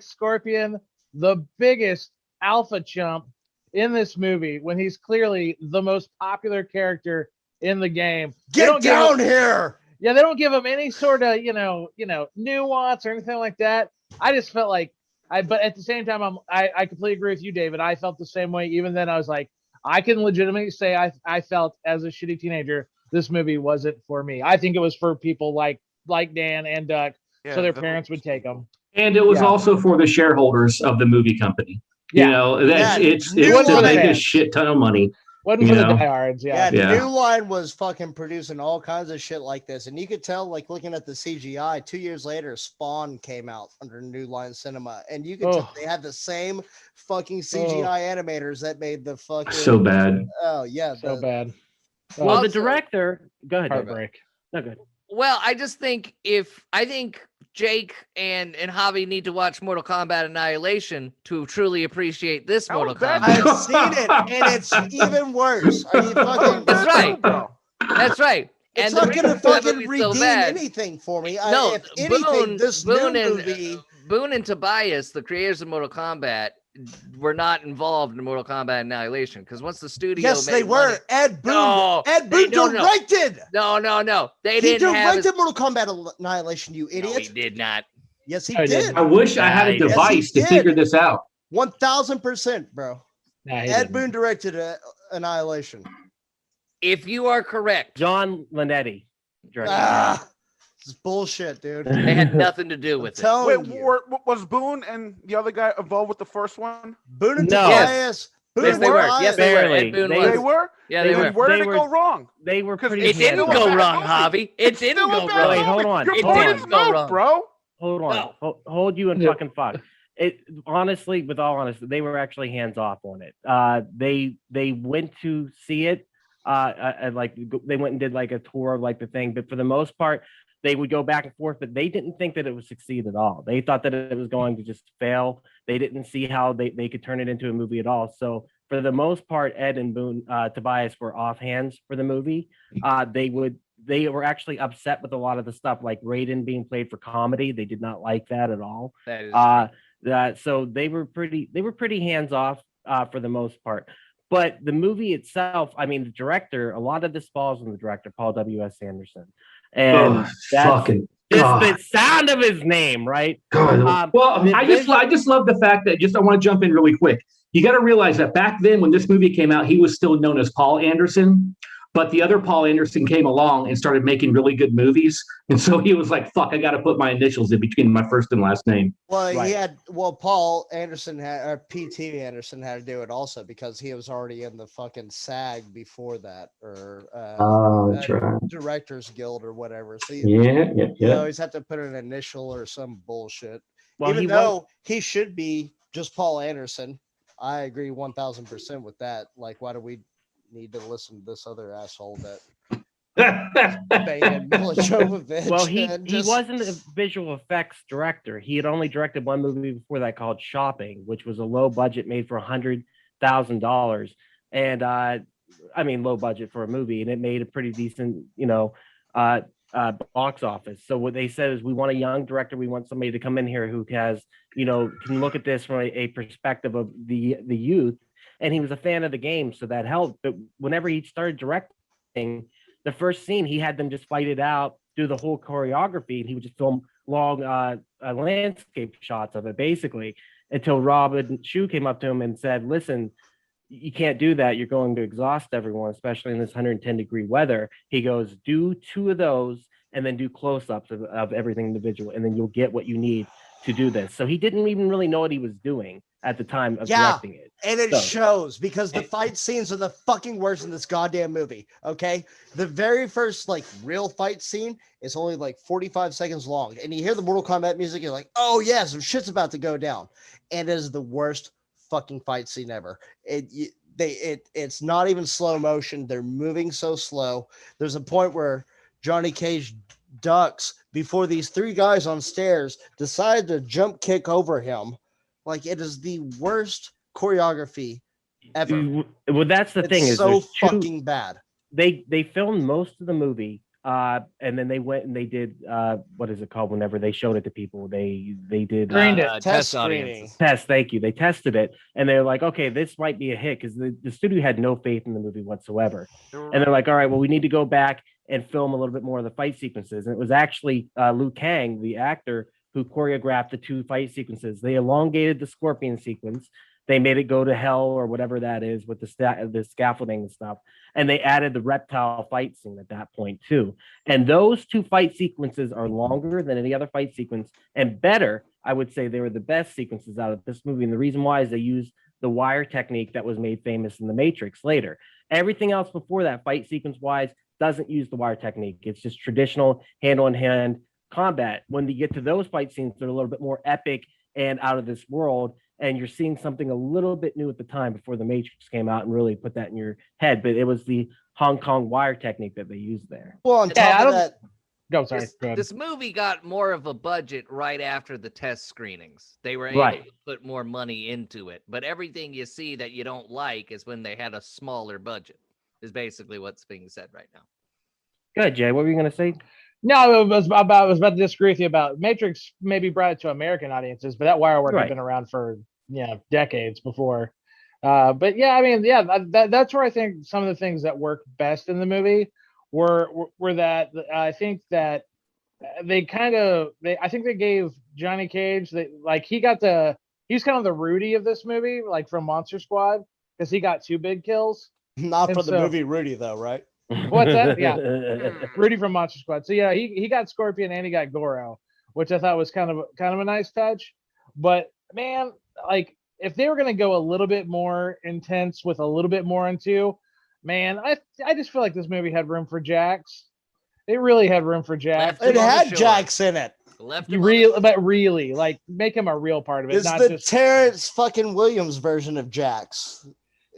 Scorpion the biggest alpha chump in this movie when he's clearly the most popular character in the game. Get down here. Yeah, they don't give him any sort of, nuance or anything like that. I just felt like but at the same time, I completely agree with you, David. I felt the same way. Even then, I was like, I can legitimately say I felt as a shitty teenager, this movie wasn't for me. I think it was for people like Dan and Duck, so their parents would take them. And it was also for the shareholders of the movie company. Yeah. You know, it's New to Line. make a shit ton of money. Wasn't for the diehards, Yeah, Yeah. New Line was fucking producing all kinds of shit like this. And you could tell, like, looking at the CGI, 2 years later, Spawn came out under New Line Cinema. And you could tell they had the same fucking CGI animators that made the fucking... So bad. Oh, yeah. So bad. Well, Also- the director. Go ahead. David. Heartbreak. No good. Well, I just think Jake and Javi need to watch Mortal Kombat Annihilation to truly appreciate this That Mortal was bad. Kombat. I've seen it, and it's even worse. Are you fucking... That's right. That's right. It's And not the going to reason that fucking movie's so redeem bad- anything for me. No, If anything, this Boone new and movie... Boone and Tobias, the creators of Mortal Kombat, were not involved in Mortal Kombat Annihilation because once the studio Yes, made they were. money- Ed Boon. No, Ed they- Boon no, no. directed. No. They He didn't have. directed Mortal Kombat Annihilation, you No, idiot. he did not. Yes, he I did. did. I wish I had a Yes, he device to did. figure this out. 1000%, bro. Nah, he Ed didn't. Boon directed Annihilation. If you are correct, John Linetti. directed. Ah, this is bullshit, dude. they had nothing to do with it. Telling Wait, you. was Boone and the other guy involved with the first one? Boone and No. Tobias, Yes, they were. Yes, they were. Barely. Ed Boon They was. They were. Yeah, they Then were. where did They it were- go wrong? They were Because pretty. It didn't still a go bad wrong, movie. Javi. It didn't Still a go bad wrong. Wait, hold on. Your It hold point on. is didn't go moot, wrong. bro. Hold on. No. Hold you and Yeah. fucking fuck. It honestly, with all honesty, they were actually hands off on it. They went to see it. Like they went and did like a tour of like the thing, but for the most part, they would go back and forth. But they didn't think that it would succeed at all. They thought that it was going to just fail. They didn't see how they could turn it into a movie at all. So for the most part, Ed and Boone Tobias were offhands for the movie. They were actually upset with a lot of the stuff, like Raiden being played for comedy. They did not like that at all. That is So they were pretty hands off for the most part. But the movie itself, I mean, the director, a lot of this falls on the director, Paul W.S. Anderson, and that's fucking just God. the sound of his name, right? God. Well, the I just love the fact that I want to jump in really quick. You got to realize that back then, when this movie came out, he was still known as Paul Anderson. But the other Paul Anderson came along and started making really good movies. And so he was like, fuck, I got to put my initials in between my first and last name. Well, Right. Paul Anderson or P.T. Anderson had to do it also because he was already in the fucking SAG before that, or That's right. Directors Guild or whatever. So Yeah. always have to put an initial or some bullshit. Well, Even he though he should be just Paul Anderson. I agree 1,000% with that. Like, why do we need to listen to this other asshole that banging Mila Jovovich? Well, he wasn't a visual effects director. He had only directed one movie before that called Shopping, which was a low budget, made for $100,000, and I mean low budget for a movie, and it made a pretty decent, box office. So what they said is, we want a young director. We want somebody to come in here who has, can look at this from a perspective of the youth. And he was a fan of the game, so that helped. But whenever he started directing, the first scene, he had them just fight it out, do the whole choreography, and he would just film long landscape shots of it, basically, until Robin Shue came up to him and said, listen, you can't do that. You're going to exhaust everyone, especially in this 110-degree weather. He goes, do 2 of those and then do close-ups of everything individual, and then you'll get what you need to do this. So he didn't even really know what he was doing at the time of directing it. And it shows, because the fight scenes are the fucking worst in this goddamn movie. Okay. The very first real fight scene is only 45 seconds long. And you hear the Mortal Kombat music, you're like, oh yeah, some shit's about to go down. And it is the worst fucking fight scene ever. It's not even slow motion. They're moving so slow. There's a point where Johnny Cage ducks before these 3 guys on stairs decide to jump kick over him. It is the worst choreography ever. Well, that's the thing. Is so fucking bad. They filmed most of the movie, and then they went and they did what is it called? Whenever they showed it to people, they did Test audiences. test. Thank you. They tested it, and they're like, okay, this might be a hit, because the studio had no faith in the movie whatsoever. And they're like, all right, well, we need to go back and film a little bit more of the fight sequences. And it was actually Liu Kang, the actor, who choreographed the 2 fight sequences. They elongated the scorpion sequence. They made it go to hell or whatever that is with the scaffolding and stuff. And they added the reptile fight scene at that point too. And those 2 fight sequences are longer than any other fight sequence, and better. I would say they were the best sequences out of this movie. And the reason why is they used the wire technique that was made famous in The Matrix later. Everything else before that, fight sequence wise, doesn't use the wire technique. It's just traditional hand-on-hand combat. When you get to those fight scenes, they're a little bit more epic and out of this world, and you're seeing something a little bit new at the time before The Matrix came out and really put that in your head. But it was the Hong Kong wire technique that they used there. Well, on top of that, Go, sorry. This, Go ahead. this movie got more of a budget right after the test screenings. They were able to put more money into it. But everything you see that you don't like is when they had a smaller budget, is basically what's being said right now. Go ahead, Jay. What were you going to say? No, I was about to disagree with you about Matrix. Maybe brought it to American audiences, but that wire work had been around for decades before. But yeah, I mean, that's where I think some of the things that work best in the movie were that I think that they gave Johnny Cage he was kind of the Rudy of this movie, from Monster Squad, because he got 2 big kills. Not for the movie Rudy though, right? What's that? Yeah, Rudy from Monster Squad. So yeah, he got Scorpion and he got Goro, which I thought was kind of a nice touch. But man, if they were going to go a little bit more intense with a little bit more into, man, I just feel like this movie had room for Jax. It really had room for Jax. Left him It on the had shore. Jax in it. Left You him on the really, shore. but really, like, make him a real part of it, It's not the just Terrence fucking Williams version of Jax.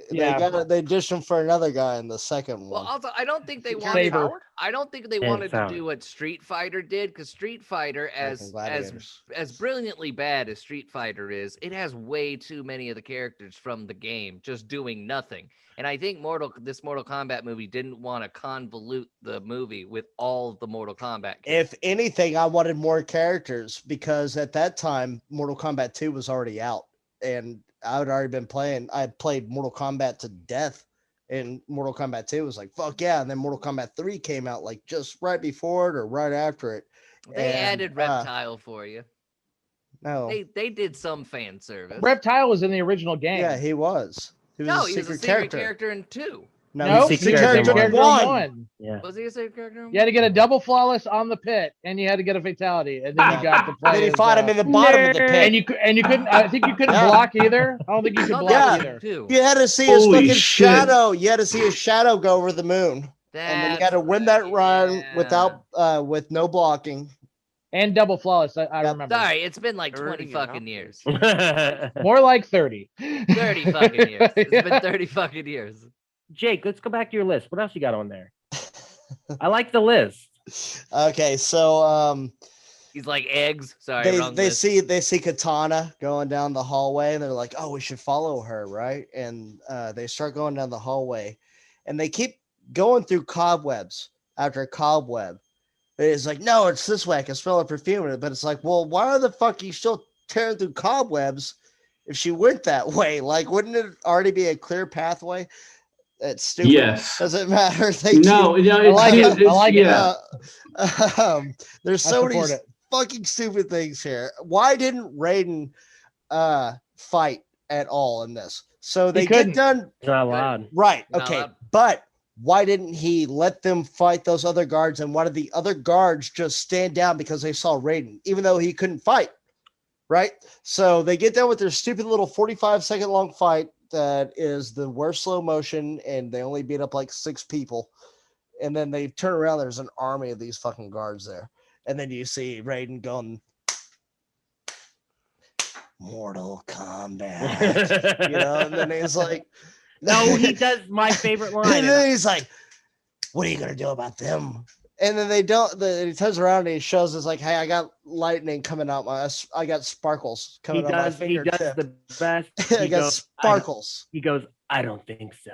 Yeah. They dished him for another guy in the second Well, one. also, I don't think they Terrence wanted. Saber. Howard? I don't think they And wanted to Sauer. do what Street Fighter did, because Street Fighter, Fucking Gladiators. as brilliantly bad as Street Fighter is, it has way too many of the characters from the game just doing nothing. And I think this Mortal Kombat movie didn't want to convolute the movie with all the Mortal Kombat characters. If anything, I wanted more characters because at that time, Mortal Kombat 2 was already out. And I had already been playing. I had played Mortal Kombat to death. And Mortal Kombat 2 was like, fuck yeah. And then Mortal Kombat 3 came out like just right before it or right after it. They And, added Reptile for you. No. They did some fan service. Reptile was in the original game. Yeah, he was. He was No, a he was a secret secret character. character in 2. No, Secret secret character character in one. one. Yeah. Was he a secret character? You had to get a double flawless on the pit, and you had to get a fatality, and then you got to And play. then he as, fought him in the bottom of the pit. and you couldn't. I think you couldn't Yeah. block either. I don't think you could No, block Yeah. either. Too. You had to see his Holy fucking shit. shadow. You had to see his shadow go over the moon. And then you got to win that run yeah. without with no blocking. And double flawless. I Yep. remember. Sorry, it's been like 20 Earning it fucking up. years. More like 30. 30 fucking years. It's Yeah. been 30 fucking years. Jake, let's go back to your list. What else you got on there? I like the list. Okay, so He's like eggs. Sorry, wrong they list. see Katana going down the hallway, and they're like, "Oh, we should follow her, right?" And they start going down the hallway, and they keep going through cobwebs after cobweb. It's like, no, it's this way. I can smell her perfume in it, but it's like, well, why the fuck are you still tearing through cobwebs if she went that way? Like, wouldn't it already be a clear pathway? It's stupid. Yes. Doesn't matter. Thank No, you. no, I like it's, it. I like it. yeah. There's I so many support it. fucking stupid things here. Why didn't Raiden fight at all in this? So they get couldn't. done It's not allowed. right. Not Okay, allowed. but why didn't he let them fight those other guards? And why did the other guards just stand down because they saw Raiden, even though he couldn't fight? Right. So they get done with their stupid little 45-second long fight that is the worst slow motion, and they only beat up like 6 people. And then they turn around, there's an army of these fucking guards there. And then you see Raiden going, Mortal Kombat. You know, and then he's like, No, he does my favorite line. and then he's like, what are you gonna do about them? And then they don't. He turns around and he shows us like, hey, I got lightning coming out I got sparkles He coming out my does fingertip. the best. I He got goes, sparkles. he goes, I don't think so.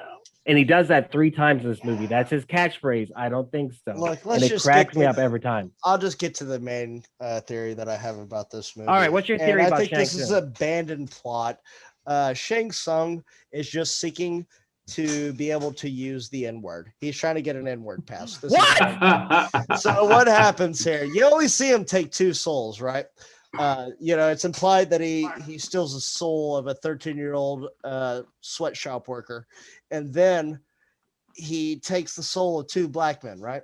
And he does that 3 times in this movie. That's his catchphrase. I don't think so. Look, and let's it just cracks get me to up every time. I'll just get to the main theory that I have about this movie. All right, what's your theory and about I think Shang this is Tsung? an abandoned plot. Shang Tsung is just seeking to be able to use the N-word. He's trying to get an N-word pass. This is What? So what happens here? You only see him take 2 souls, right? It's implied that he steals the soul of a 13-year-old sweatshop worker, and then he takes the soul of 2 black men, right?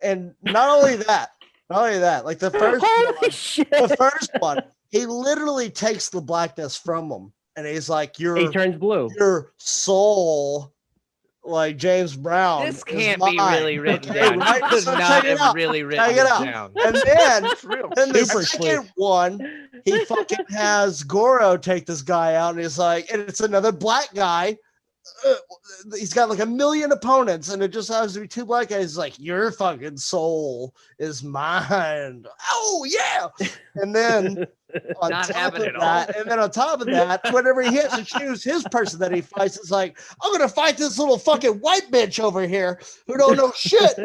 And not only that, like the Holy shit. first one, he literally takes the blackness from them, and he's like, He turns blue. your soul, like James Brown. This is can't be mine." really written Okay, down. right? You could So not check it have out. really written Check it this out. down. And then, It's real. then the Super second one, he fucking has Goro take this guy out, and he's like, and it's another black guy. He's got like 1 million opponents, and it just happens to be 2 black guys. He's like, your fucking soul is mine. Oh yeah. And then on Not top having of it all. that, and then on top of that, whenever he has to choose his person that he fights, it's like, I'm gonna fight this little fucking white bitch over here who don't know shit.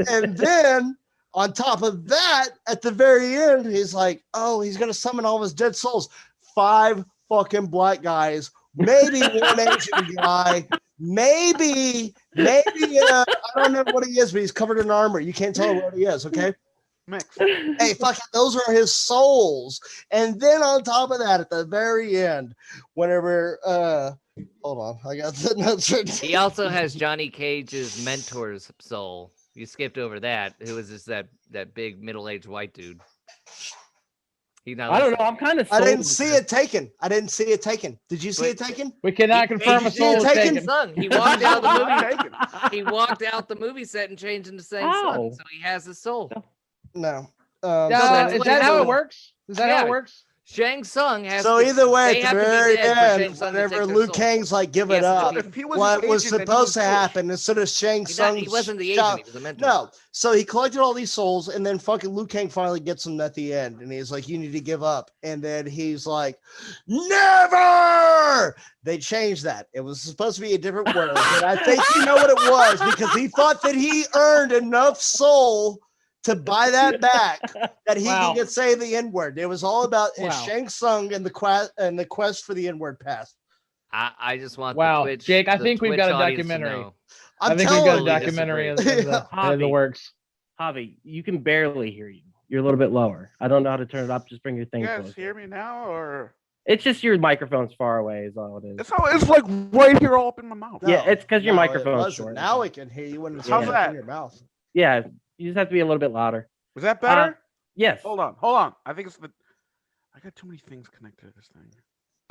And then on top of that, at the very end, he's like, oh, he's gonna summon all of his dead souls. 5 fucking black guys, maybe 1 Asian guy, maybe I don't know what he is, but he's covered in armor. You can't tell what he is, okay? Mix. Hey, fuck it, those are his souls. And then on top of that, at the very end, whenever hold on, I got the notes written. He also has Johnny Cage's mentor's soul. You skipped over that. Who is this? That big middle-aged white dude. He's not I don't listening. know. I'm kind of. I didn't see it taken. I didn't see it taken. Did you see it taken? We cannot confirm a see soul it was taken? taken. Son, he walked out of the movie. Taken. He walked out the movie set and changed into Shang Ow. Tsung, so he has his soul. No. that's Is what that how happened. it works? Is that how Yeah. it works? Shang Tsung has. So to, either way, they at have the to be very dead for Shang end, Tsung to whenever take their Liu soul. Kang's like giving Yes, up, If he was what an was agent, then he supposed to was happen instead of Shang Tsung, He wasn't the shot- agent. He was a mentor. No, so he collected all these souls, and then fucking Liu Kang finally gets him at the end, and he's like, "You need to give up," and then he's like, "Never." They changed that. It was supposed to be a different word, and I think you know what it was because he thought that he earned enough soul to buy that back that he Wow. could say the N word. It was all about his Wow. Shang Tsung and the quest for the N word pass. I just want Wow, the Twitch. Jake, I the think we've Twitch got a audience to documentary. know. I'm I think we've got a telling you. documentary in disagree. the Hobby. works. Javi, you can barely hear you. You're a little bit lower. I don't know how to turn it up. Just bring your thing You guys closer. hear me now, or It's just your microphone's far away. Is all it is. it's like right here, all up in my mouth. Yeah, it's 'cause your no, microphone's it wasn't. short. Now we can hear you when it's How's in that? your mouth. Yeah, you just have to be a little bit louder. Was that better? Yes. Hold on. I think it's the. I got too many things connected to this thing.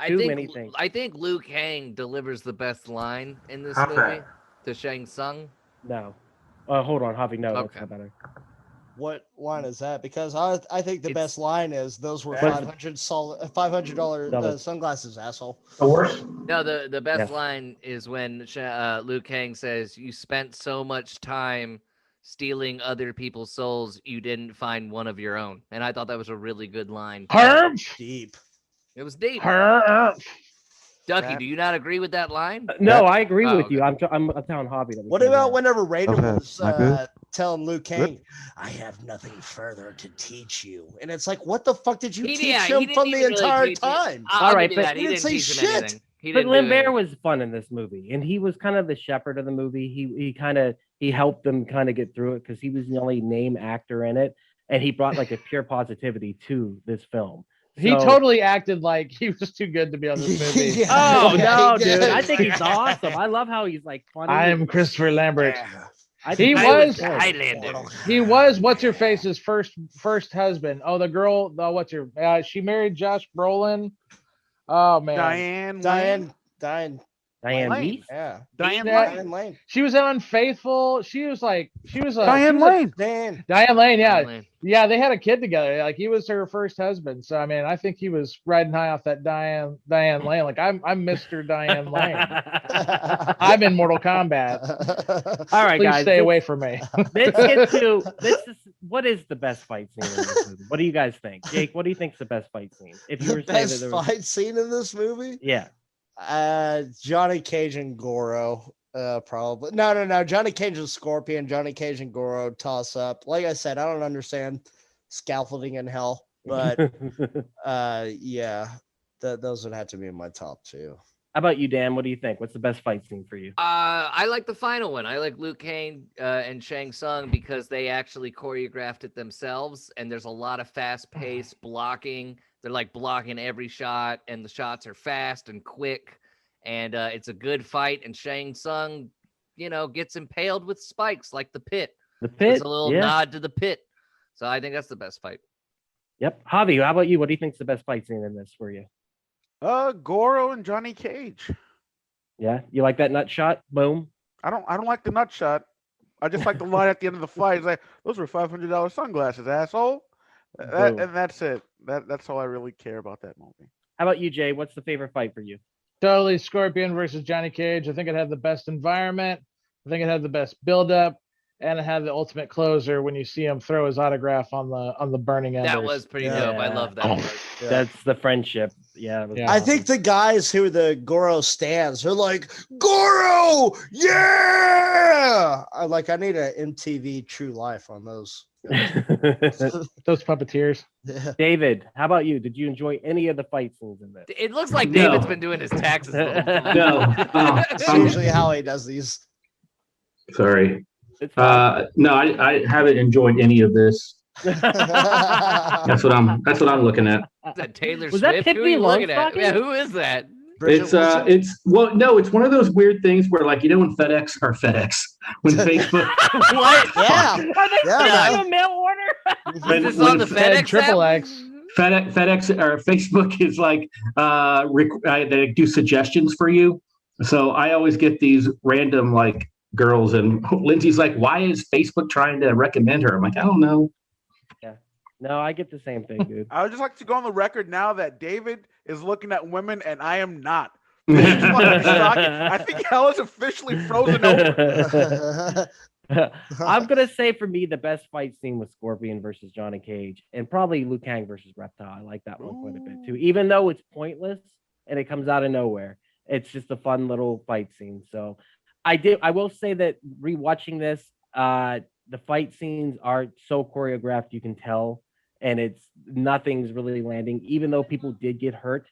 Too many things. I think Liu Kang delivers the best line in this Okay. movie to Shang Tsung. No. Hold on, Javi. No, that's Okay. not better. What line is that? Because I think the It's- best line is those were What's- $500 Double. sunglasses, asshole. The worst. No, the best Yes. line is when Liu Kang says, "You spent so much time stealing other people's souls, you didn't find one of your own." And I thought that was a really good line. Deep. It was deep. Herb. Ducky, That- do you not agree with that line? No, I agree Oh, with okay. you. I'm telling Javi that. we What can't about hear. whenever Raiden Okay, was not good? telling Liu Kang, "I have nothing further to teach you," and it's like, what the fuck did you teach him didn't from the even really entire teach it. time? I'll right, give you but that. he He didn't didn't say teach him shit. anything. He But didn't do Lambert anything. was fun in this movie, and he was kind of the shepherd of the movie. He helped them kind of get through it because he was the only name actor in it, and he brought like a pure positivity to this film. He So- totally acted like he was too good to be on this movie. Yeah. Oh Yeah, no, he dude! did. I think he's awesome. I love how he's like funny. I'm Christopher Lambert. Yeah. I He think I was- the Highlander. He was what's her face's first husband. Oh, the girl. The what's her? She married Josh Brolin. Oh man, Diane. Diane Lane. Weiss. Yeah. Diane Yeah. Lane. Diane Lane. she was in Unfaithful. She was Diane she was Lane. Diane Lane. Yeah, Lane. yeah. They had a kid together. Like he was her first husband. So I mean, I think he was riding high off that Diane Lane. Like I'm Mr. Diane Lane. I'm in Mortal Kombat. All right, Please guys. stay away from me. Let's get to what is the best fight scene in this movie? What do you guys think? Jake, what do you think's the best fight scene? If you The were saying that best there was, fight scene in this movie? yeah. Johnny Cage and Goro. Probably. No. Johnny Cage and Scorpion, Johnny Cage and Goro toss up. Like I said, I don't understand scaffolding in hell, but yeah, those would have to be in my top two. How about you, Dan? What do you think? What's the best fight scene for you? I like the final one. I like Liu Kang and Shang Tsung because they actually choreographed it themselves, and there's a lot of fast-paced blocking. They're like blocking every shot, and the shots are fast and quick, and it's a good fight. And Shang Tsung, gets impaled with spikes like the pit. The pit. It's a little Yeah. nod to the pit. So I think that's the best fight. Yep. Javi, how about you? What do you think's the best fight scene in this for you? Goro and Johnny Cage. Yeah, you like that nut shot? Boom. I don't like the nut shot. I just like the line at the end of the fight. It's like, those were $500 sunglasses, asshole. Boom. And that's it. That's all I really care about that movie. How about you, Jay? What's the favorite fight for you? Totally Scorpion versus Johnny Cage. I think it had the best environment. I think it had the best build-up, and it had the ultimate closer when you see him throw his autograph on the burning embers. That was pretty Yeah. dope. I love that part. Yeah. That's the friendship. Yeah. it was Yeah. I awesome. think the guys who are the Goro stands are like, Goro, yeah. I need a MTV True Life on those. Those puppeteers. Yeah. David, how about you? Did you enjoy any of the fight scenes in this? It looks like No. David's been doing his taxes. the whole time. No. That's usually how he does these. Sorry. It's fine. No, I haven't enjoyed any of this. That's what I'm looking at. Is that Taylor Was that Swift? Who are Tiffany you looking at? Longstocking? Yeah, who is that? It's it's one of those weird things where when when Facebook What? Yeah. Are they Yeah, sending man. you a mail order? when, Is this on the when FedEx Triple app? X. FedEx or Facebook is like they do suggestions for you. So I always get these random like girls, and Lindsay's like, "Why is Facebook trying to recommend her?" I'm like, "I don't know." Yeah. No, I get the same thing, dude. I would just like to go on the record now that David is looking at women and I am not. This is fucking shocking. I think hell is officially frozen over. I'm gonna say for me, the best fight scene was Scorpion versus Johnny Cage, and probably Liu Kang versus Reptile. I like that one quite a bit too, even though it's pointless and it comes out of nowhere. It's just a fun little fight scene. So I will say that rewatching this, the fight scenes are so choreographed, you can tell, and nothing's really landing, even though people did get hurt.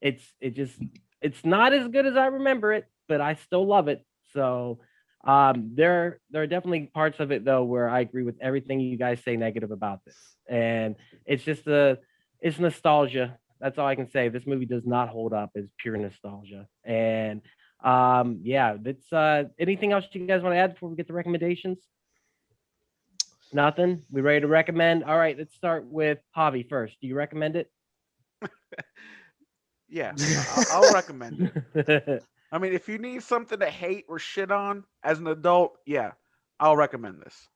It's not as good as I remember it, but I still love it. So there are definitely parts of it though where I agree with everything you guys say negative about this, and it's just it's nostalgia. That's all I can say. This movie does not hold up as pure nostalgia. And yeah, that's anything else you guys want to add before we get to recommendations? Nothing. We ready to recommend? All right, let's start with Javi first. Do you recommend it? Yeah, I'll recommend it. I mean, if you need something to hate or shit on as an adult, yeah, I'll recommend this.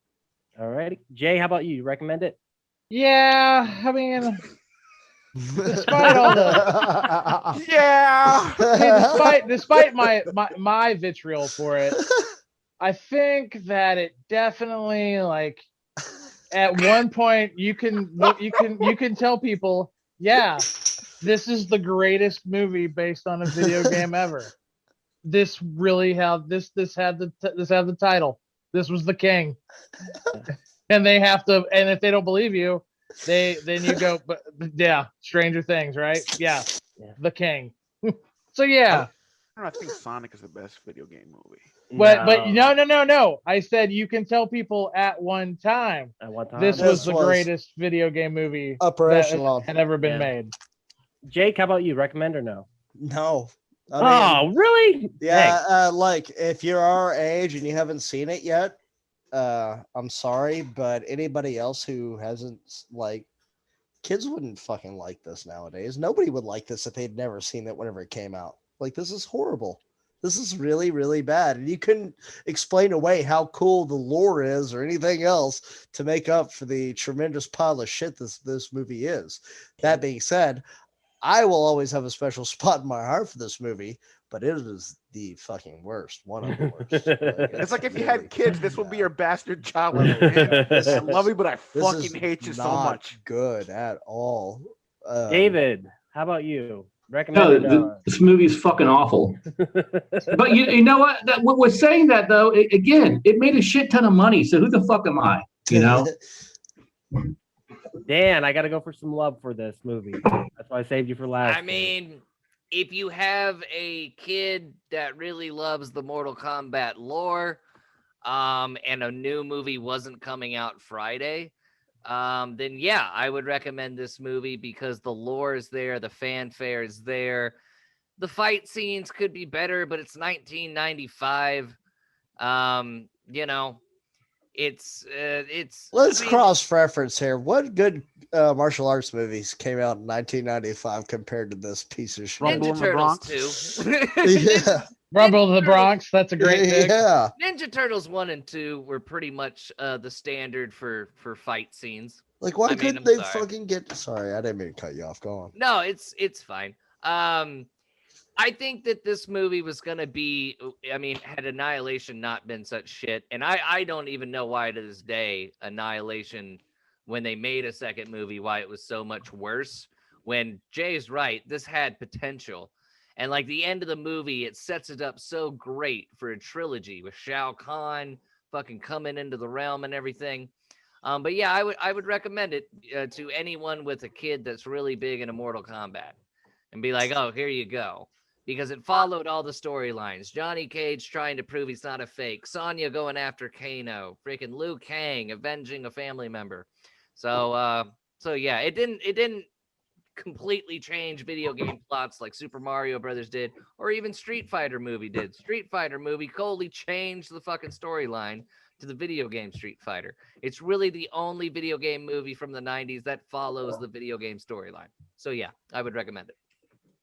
All right, Jay, how about you? You recommend it? Yeah, I mean, despite all the despite my vitriol for it, I think that it definitely, like, at one point you can tell people, yeah, this is the greatest movie based on a video game ever. This really had this had the title. This was the king, and they have to. And if they don't believe you, then you go. But yeah, Stranger Things, right? Yeah, the king. So yeah, I think Sonic is the best video game movie. But no. I said you can tell people at one time. At one time, this was the greatest video game movie upper that echelon had ever been made. Jake, how about you? Recommend or no? No. I mean, really? Yeah, like if you're our age and you haven't seen it yet, I'm sorry, but anybody else who hasn't, like, kids wouldn't fucking like this nowadays. Nobody would like this if they'd never seen it whenever it came out. Like, this is horrible. This is really, really bad. And you couldn't explain away how cool the lore is or anything else to make up for the tremendous pile of shit this movie is. That being said, I will always have a special spot in my heart for this movie, but it is the fucking worst. One of the worst. It's like if you had kids, this would be your bastard child. I love you, but I fucking hate you so much. Good at all. David, how about you? Recommend this movie's fucking awful. But you know what? What was saying that though? Again, it made a shit ton of money. So who the fuck am I? You know. Dan, I got to go for some love for this movie. That's why I saved you for last. I mean, if you have a kid that really loves the Mortal Kombat lore, and a new movie wasn't coming out Friday, then yeah, I would recommend this movie because the lore is there, the fanfare is there. The fight scenes could be better, but it's 1995. You know, it's let's cross-reference here. What good martial arts movies came out in 1995 compared to this piece of shit? Rumble in the Bronx. Yeah. Rumble in the Bronx. That's a great pick. Yeah. Ninja Turtles 1 and 2 were pretty much the standard for fight scenes. Like, why couldn't they fucking get? Sorry, I didn't mean to cut you off. Go on. No, it's fine. I think that this movie was going to be, I mean, had Annihilation not been such shit, and I don't even know why to this day, Annihilation, when they made a second movie, why it was so much worse, when Jay's right, this had potential. And like the end of the movie, it sets it up so great for a trilogy with Shao Kahn fucking coming into the realm and everything. But yeah, I would recommend it to anyone with a kid that's really big into Mortal Kombat and be like, oh, here you go. Because it followed all the storylines. Johnny Cage trying to prove he's not a fake. Sonya going after Kano. Freaking Liu Kang avenging a family member. So yeah, it didn't completely change video game plots like Super Mario Brothers did, or even Street Fighter movie did. Street Fighter movie totally changed the fucking storyline to the video game Street Fighter. It's really the only video game movie from the 90s that follows the video game storyline. So yeah, I would recommend it.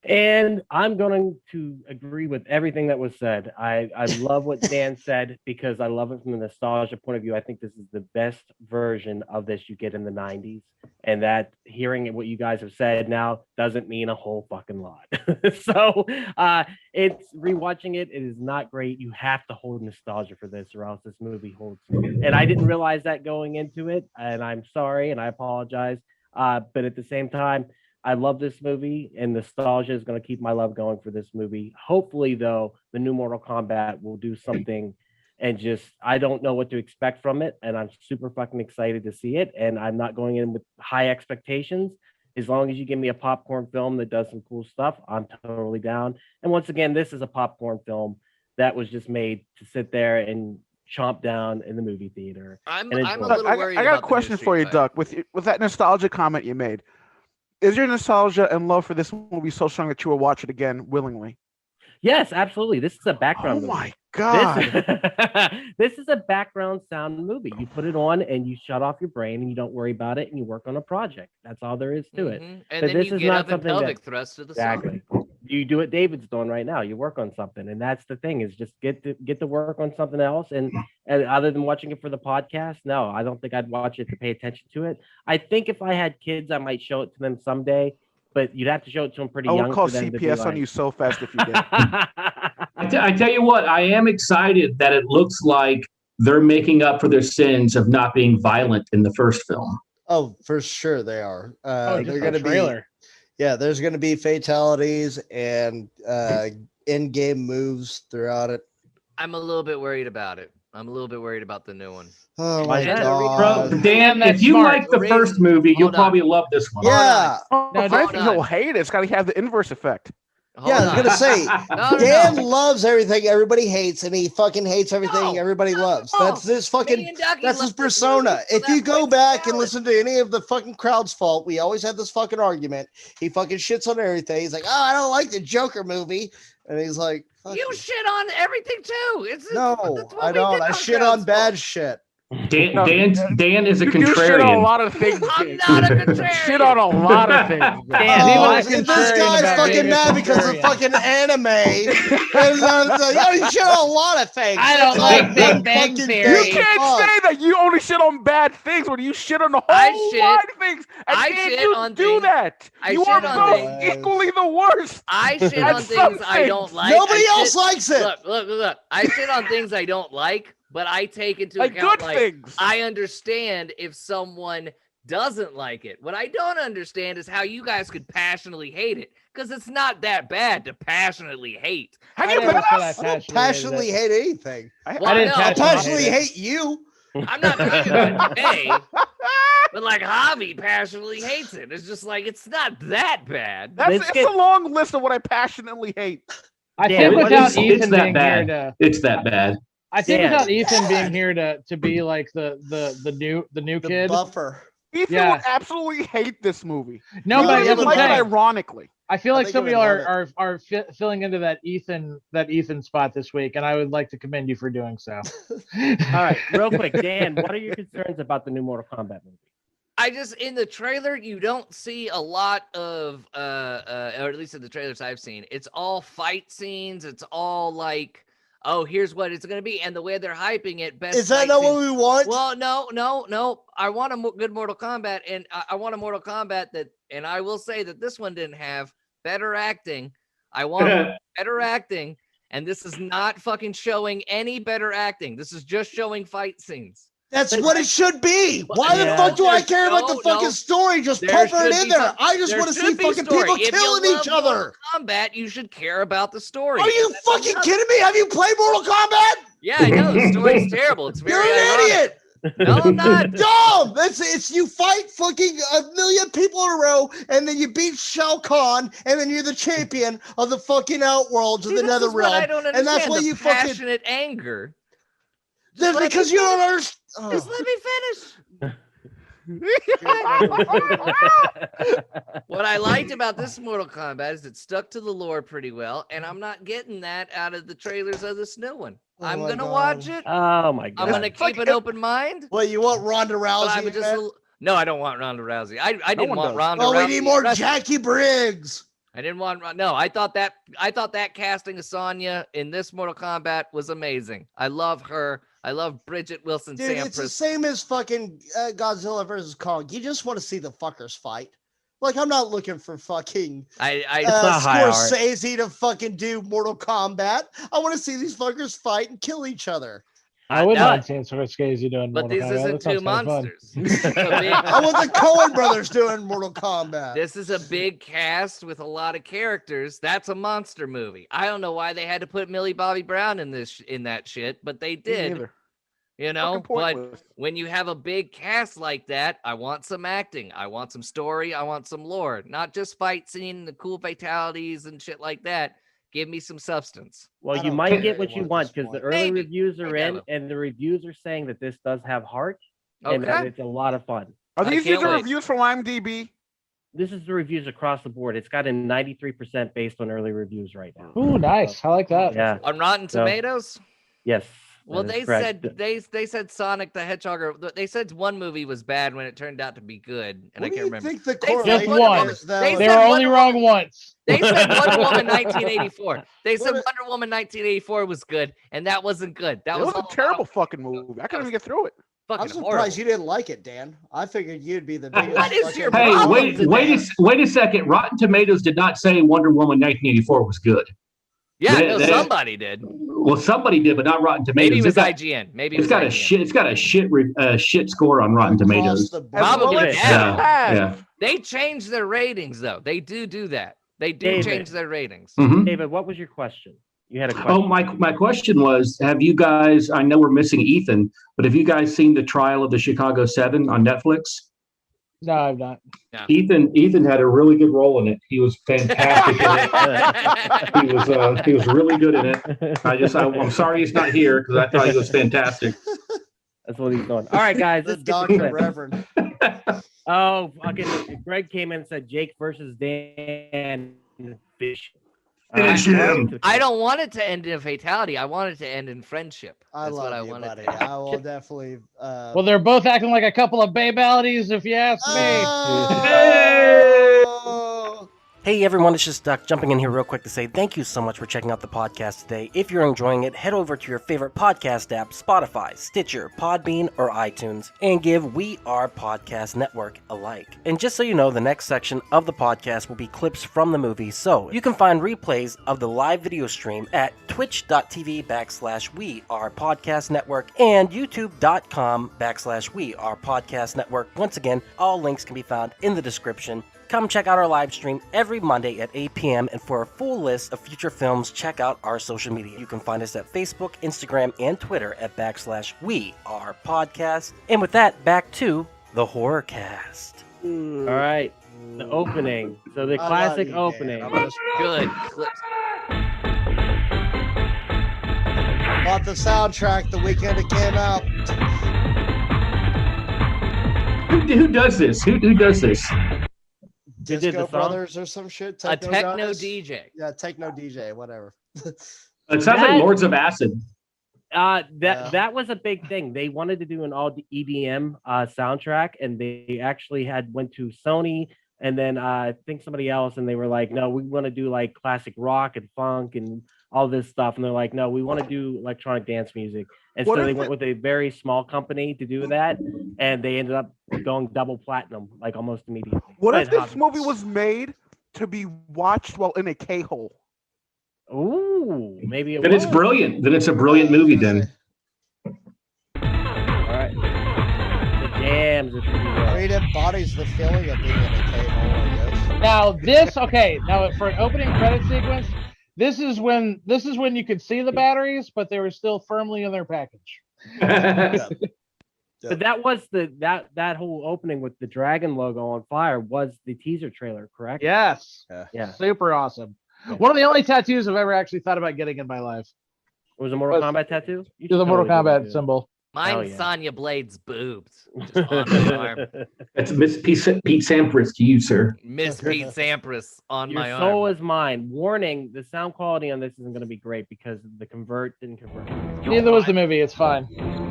And I'm going to agree with everything that was said. I love what Dan said because I love it from the nostalgia point of view. I think this is the best version of this you get in the 90s. And that hearing what you guys have said now doesn't mean a whole fucking lot. So it's rewatching it. It is not great. You have to hold nostalgia for this or else this movie holds. And I didn't realize that going into it. And I'm sorry and I apologize. But at the same time, I love this movie, and nostalgia is going to keep my love going for this movie. Hopefully, though, the new Mortal Kombat will do something, and just I don't know what to expect from it, and I'm super fucking excited to see it. And I'm not going in with high expectations. As long as you give me a popcorn film that does some cool stuff, I'm totally down. And once again, this is a popcorn film that was just made to sit there and chomp down in the movie theater. I'm a little worried. I got a question for you, Duck. With that nostalgia comment you made. Is your nostalgia and love for this movie so strong that you will watch it again willingly? Yes, absolutely. This is a background movie. Oh my God. This is a background sound movie. You put it on and you shut off your brain and you don't worry about it and you work on a project. That's all there is to it. And but then this you is get not up and something pelvic that, thrust to the exactly. song. You do what David's doing right now. You work on something, and that's the thing is just get to work on something else. And other than watching it for the podcast, no, I don't think I'd watch it to pay attention to it. I think if I had kids, I might show it to them someday, but you'd have to show it to them pretty young. I would call for them CPS to on you so fast if you did. I tell you what, I am excited that it looks like they're making up for their sins of not being violent in the first film. Oh, for sure they are. They're going to be. Yeah, there's going to be fatalities and in-game moves throughout it. I'm a little bit worried about it. I'm a little bit worried about the new one. Oh my Bro, God. Dan, if you like the first movie, you'll probably love this one. Yeah. I think he'll hate it. It's got to have the inverse effect. Yeah, I was going to say, Dan loves everything everybody hates, and he fucking hates everything everybody loves. That's his fucking, that's his persona. If you go back and listen to any of the fucking crowd's fault, we always had this fucking argument. He fucking shits on everything. He's like, oh, I don't like the Joker movie. And he's like, you shit on everything too. No, I don't. I shit on bad shit. Dan is a contrarian. You shit on a lot of things. I'm not a contrarian. Shit on a lot of things. This guy's fucking mad because of fucking anime. And you shit on a lot of things. I don't like Big Bang Theory. You can't say that you only shit on bad things when you shit on a whole lot of things. And I can't shit you on do things. that? You are both equally the worst. I shit on things I don't like. Nobody else likes it. Look. I shit on things I don't like. But I take into account, I understand if someone doesn't like it. What I don't understand is how you guys could passionately hate it, because it's not that bad to passionally hate. I don't passionately hate anything. I passionately hate you. I'm not talking about today, but like Javi passionately hates it. It's just like, it's not that bad. It's a long list of what I passionately hate. I think without Ethan being bad. here to, it's that bad. I think without Ethan being here to be like the new kid buffer. Ethan would absolutely hate this movie. No, but he like it ironically. I feel like some of you are filling into that Ethan spot this week, and I would like to commend you for doing so. All right, real quick, Dan, what are your concerns about the new Mortal Kombat movie? I just, in the trailer, you don't see a lot of, or at least in the trailers I've seen, it's all fight scenes. It's all like, oh, here's what it's going to be. And the way they're hyping it, best is that not what we want? Well, no. I want a good Mortal Kombat, and I want a Mortal Kombat that, and I will say that this one didn't have better acting. I want better acting, and this is not fucking showing any better acting. This is just showing fight scenes. That's what it should be. Why the fuck do I care about the fucking story? Just pump it in there. I just want to see fucking people killing each other. Combat, you should care about the story. Are you fucking kidding me? Have you played Mortal Kombat? Yeah, I know. The story's terrible. It's very You're an idiot. No, I'm not. Dumb. It's you fight fucking 1 million people in a row, and then you beat Shao Kahn, and then you're the champion of the fucking outworlds of the Netherrealm. And that's what you fucking passionate anger. Just because you don't understand. Just let me finish. What I liked about this Mortal Kombat is it stuck to the lore pretty well, and I'm not getting that out of the trailers of this new one. Oh I'm my gonna God. watch it. Oh my god. I'm gonna keep an open mind. Well, you want Ronda But Rousey? I'm in just that? no, I don't want Ronda Rousey. I didn't one want does. Ronda Oh, Rousey. we need more wrestling. Jackie Briggs. I didn't want no. I thought that casting of Sonya in this Mortal Kombat was amazing. I love her. I love Bridget Wilson Dude, it's the Sampras. same as fucking Godzilla versus Kong. You just want to see the fuckers fight. Like, I'm not looking for fucking I not high art. Scorsese to fucking do Mortal Kombat. I want to see these fuckers fight and kill each other. I wouldn't no, mind seeing Scorsese doing but Mortal this Kombat. isn't That two sounds kinda fun. monsters. This is a big- I want the Coen brothers doing Mortal Kombat. This is a big cast with a lot of characters. That's a monster movie. I don't know why they had to put Millie Bobby Brown in that shit, but they Me did. neither. You know, Fucking but pointless. when you have a big cast like that, I want some acting. I want some story. I want some lore, not just fight scene, the cool fatalities and shit like that. Give me some substance. I Well, you don't might care get what anymore you at want this because the point. early Maybe. reviews are in, Maybe. and the reviews are saying that this does have heart and that Okay. it's a lot of fun. Are I these can't user wait. reviews from IMDb? This is the reviews across the board. It's got a 93% based on early reviews right now. Ooh, nice. I like that. Yeah. On Rotten So- Tomatoes? Yes. Well, that is they correct. said they said Sonic the Hedgehog. They said one movie was bad when it turned out to be good, and What I do can't you remember. think the They said correlation Wonder Woman. is, though? They They said were only Wonder wrong Woman- once. They said Wonder Woman 1984. They said What Wonder Woman 1984 was good, and that wasn't good. That It was was all a terrible fucking movie. I couldn't even get through it. I'm fucking surprised horrible. you didn't like it, Dan. I figured you'd be the biggest. What is fucking- your Hey, problem wait, today? wait a second. Rotten Tomatoes did not say Wonder Woman 1984 was good. Yeah, They- no, they- somebody did. Well, somebody did, but not Rotten Tomatoes. Maybe it was got, IGN. Maybe it it's was got a IGN. shit. It's got a shit score on Rotten across Tomatoes. the board. Probably Well, it's yeah. bad. Yeah. They change their ratings though. They do that. They do David. change their ratings. Mhm. David, what was your question? You had a question. Oh, my question was: have you guys? I know we're missing Ethan, but have you guys seen the Trial of the Chicago 7 on Netflix? No, I'm not. Ethan had a really good role in it. He was fantastic in it. He was really good in it. I'm sorry he's not here because I thought he was fantastic. That's what he's doing. All right, guys. The Let's get to Dr. clip. Reverend. Oh, fucking Greg came in and said Jake versus Dan Fish. Finish him. I don't want it to end in a fatality. I want it to end in friendship. I That's love what I you, want buddy. it to. I will definitely. Well, they're both acting like a couple of babalities, if you ask me. Oh! Hey everyone, it's just Duck jumping in here real quick to say thank you so much for checking out the podcast today. If you're enjoying it, head over to your favorite podcast app, Spotify, Stitcher, Podbean, or iTunes, and give We Are Podcast Network a like. And just so you know, the next section of the podcast will be clips from the movie, so you can find replays of the live video stream at twitch.tv/We Are Podcast Network and youtube.com/We Are Podcast Network. Once again, all links can be found in the description. Come check out our live stream every Monday at 8 p.m. And for a full list of future films, check out our social media. You can find us at Facebook, Instagram, and Twitter at /We Are Podcast. And with that, back to the Horrorcast. All right, the opening. So the I love classic you, opening. Dan. I'm just Good clips. bought the soundtrack the weekend it came out. Who does this? Who does this? Who did the Disco song? Brothers or some shit. A techno guys? DJ. Yeah, techno DJ, whatever. It sounds like That- Lords of Acid. That was a big thing. They wanted to do an all EDM soundtrack, and they actually went to Sony and then I think somebody else, and they were like, no, we want to do like classic rock and funk and all this stuff, and they're like, no, we want to do electronic dance music, and What so if they went with a very small company to do that, and they ended up going double platinum like almost immediately. What Go if ahead, this Javi. movie was made to be watched while in a K-hole? Ooh, maybe it Then was. it's brilliant. Then it's a brilliant movie. Then All right. The jams, if you will. I mean, it embodies the feeling of being in a K-hole, I guess. Now for an opening credit sequence, this is when you could see the batteries, but they were still firmly in their package. But that was that whole opening with the dragon logo on fire was the teaser trailer, correct? Yes. Yeah. Super awesome. One of the only tattoos I've ever actually thought about getting in my life. It was a Mortal Was- Kombat tattoo? You It was a should Mortal totally do Kombat it. symbol. Mine's yeah. Sonya Blade's boobs. Just on my arm. That's Miss Pete Sampras to you, sir. Miss Pete Sampras on Your my soul arm. is mine. Warning: the sound quality on this isn't going to be great because the convert didn't convert. Neither was the movie. It's fine.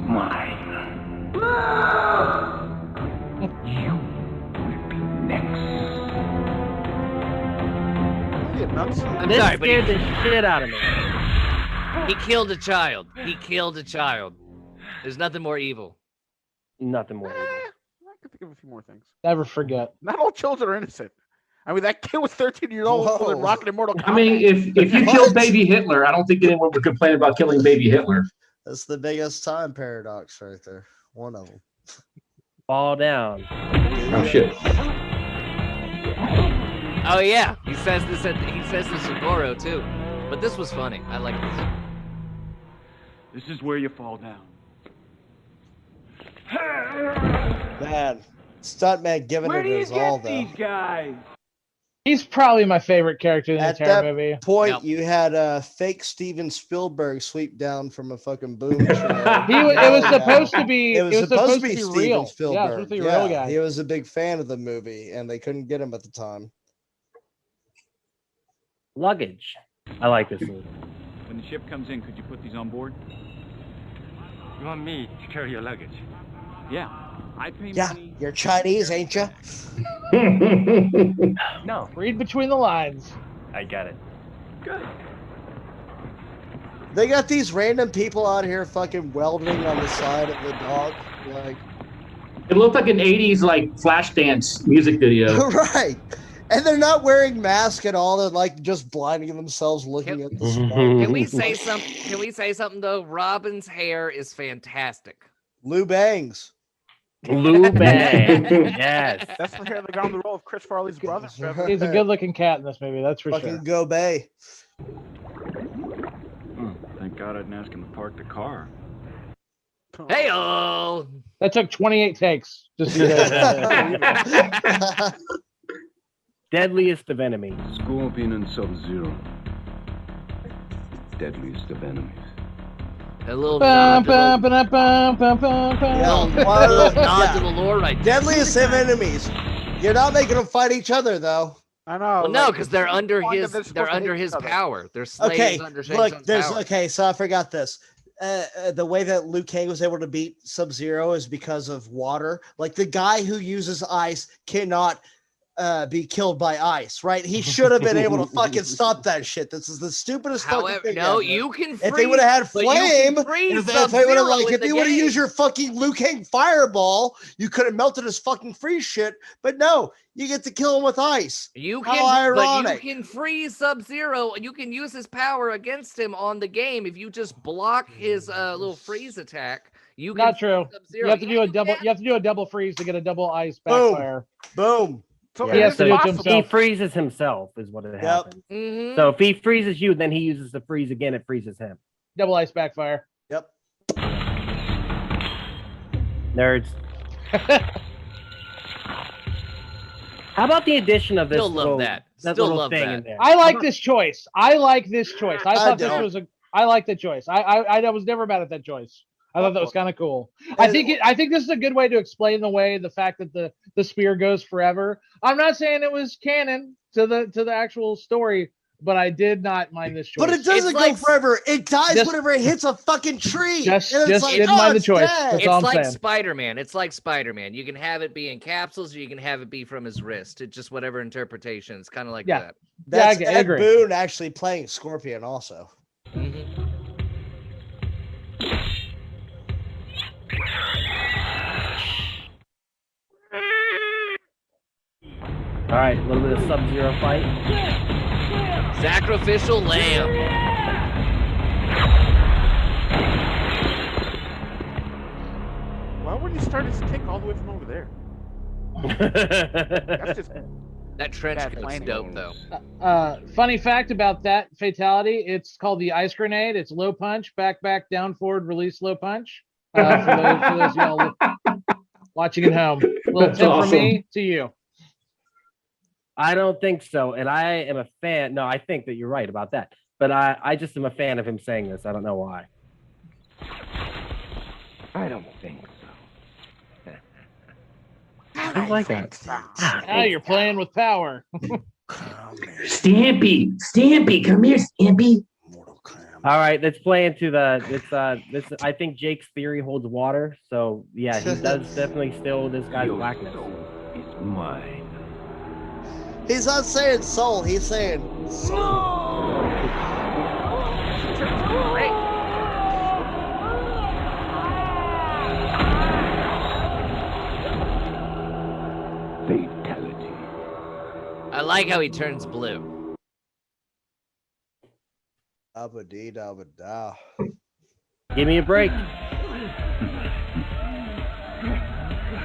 Mine. You will be next. I'm This sorry, but scared the shit out of me. he killed a child. He killed a child. There's nothing more evil. Nothing more. I can think of a few more things. Never forget. Not all children are innocent. I mean, that kid was 13 years old Whoa. pulling rocket in Mortal Kombat. I mean, if you killed baby Hitler, I don't think anyone would complain about killing baby Hitler. That's the biggest time paradox right there. One of them. Fall down. Oh shit. Oh yeah, he says this to Goro too. But this was funny. I like this. This is where you fall down. Man, Stuntman giving Where it do you his all, get though. these guys? He's probably my favorite character in the At entire that movie. point, Yep. you had a fake Steven Spielberg sweep down from a fucking boom tree. It was supposed to be. It was supposed to be real. Steven Yeah, it was Spielberg. supposed to be a real guy. He was a big fan of the movie, and they couldn't get him at the time. Luggage. I like this movie. When the ship comes in, could you put these on board? You want me to carry your luggage? Yeah. I pay Yeah, money. you're Chinese, ain't you? No, Read between the lines. I got it. Good. They got these random people out here fucking welding on the side of the dock. Like, It looked like an 80s like Flashdance music video. right. And they're not wearing masks at all. They're like just blinding themselves looking at the smoke. Can we say something? Can we say something though? Robin's hair is fantastic. Lou Bangs. Lou Bang. Yes. That's the hair that got on the role of Chris Farley's brother. Trevor. He's a good-looking cat in this movie. That's for Fucking sure. go Bay. Thank God I didn't ask him to park the car. Hey oh. That took 28 takes. Just so you guys know. Deadliest of enemies. Scorpion and Sub-Zero. Deadliest of enemies. A little Bum, nod to bum, ba-dum, bum, bum, bum, bum. Yeah, the, little nod yeah. to the lore right there. Deadliest of enemies. You're not making them fight each other, though. I know. Well, no, like, because they're under wonder his they're supposed to hate each other. power. They're slaves Okay, under Shang look, Tsung's there's power. okay. So I forgot this. The way that Liu Kang was able to beat Sub-Zero is because of water. Like the guy who uses ice cannot be killed by ice, right? He should have been able to fucking stop that shit. This is the stupidest fucking However, thing no, ever. you can freeze. If they would have had but you flame, can freeze if they would have Sub-Zero like, in if the you would have game. used your fucking Liu Kang fireball, you could have melted his fucking freeze shit. But no, you get to kill him with ice. You How can, but ironic. you can freeze Sub-Zero. You can use his power against him on the game if you just block his little freeze attack. You can Not true. freeze Sub-Zero. You have to Yeah, do a you double. can. You have to do a double freeze to get a double ice Boom. backfire. Boom. So Yeah, He has it's to do it to possible. He himself. freezes himself is what it happens. Mhm. So if he freezes you, then he uses the freeze again. It freezes him. Double ice backfire. Yep. Nerds. How about the addition of this? Still love little, that. that Still little love thing that. in there. I like this choice. I like this choice. I thought this don't. was a. I like the choice. I was never mad at that choice. I thought that was kind of cool. I think this is a good way to explain the fact that the spear goes forever. I'm not saying it was canon to the actual story, but I did not mind this choice. But it doesn't It's go like- forever. It dies Just- whenever it hits a fucking tree. Just- And it's just like, didn't oh, mind the it's choice. dead. That's all It's I'm like saying. Spider-Man. It's like Spider-Man. You can have it be in capsules, or you can have it be from his wrist. It's just whatever interpretation. It's kind of like Yeah. that. That's Yeah, I Ed agree. Boon actually playing Scorpion also. Mhm. All right, a little bit of Sub-Zero fight. Sacrificial lamb. Why would he start his kick all the way from over there? That's just That trench Bad coat's planning. dope, though. Funny fact about that fatality: it's called the ice grenade. It's low punch, back, down, forward, release, low punch. For those of y'all watching at home, little That's tip awesome. from me to you. I don't think so, and I am a fan. No, I think that you're right about that, but I just am a fan of him saying this. I don't know why. I don't think so. I like that. Now you're playing with power. Stampy, come here, Stampy. All right, let's play into this. I think Jake's theory holds water. So yeah, he does definitely steal this guy's blackness. It's mine. He's not saying soul. He's saying soul. Fatality. I like how he turns blue. Abba-dee-da-ba-da. Give me a break.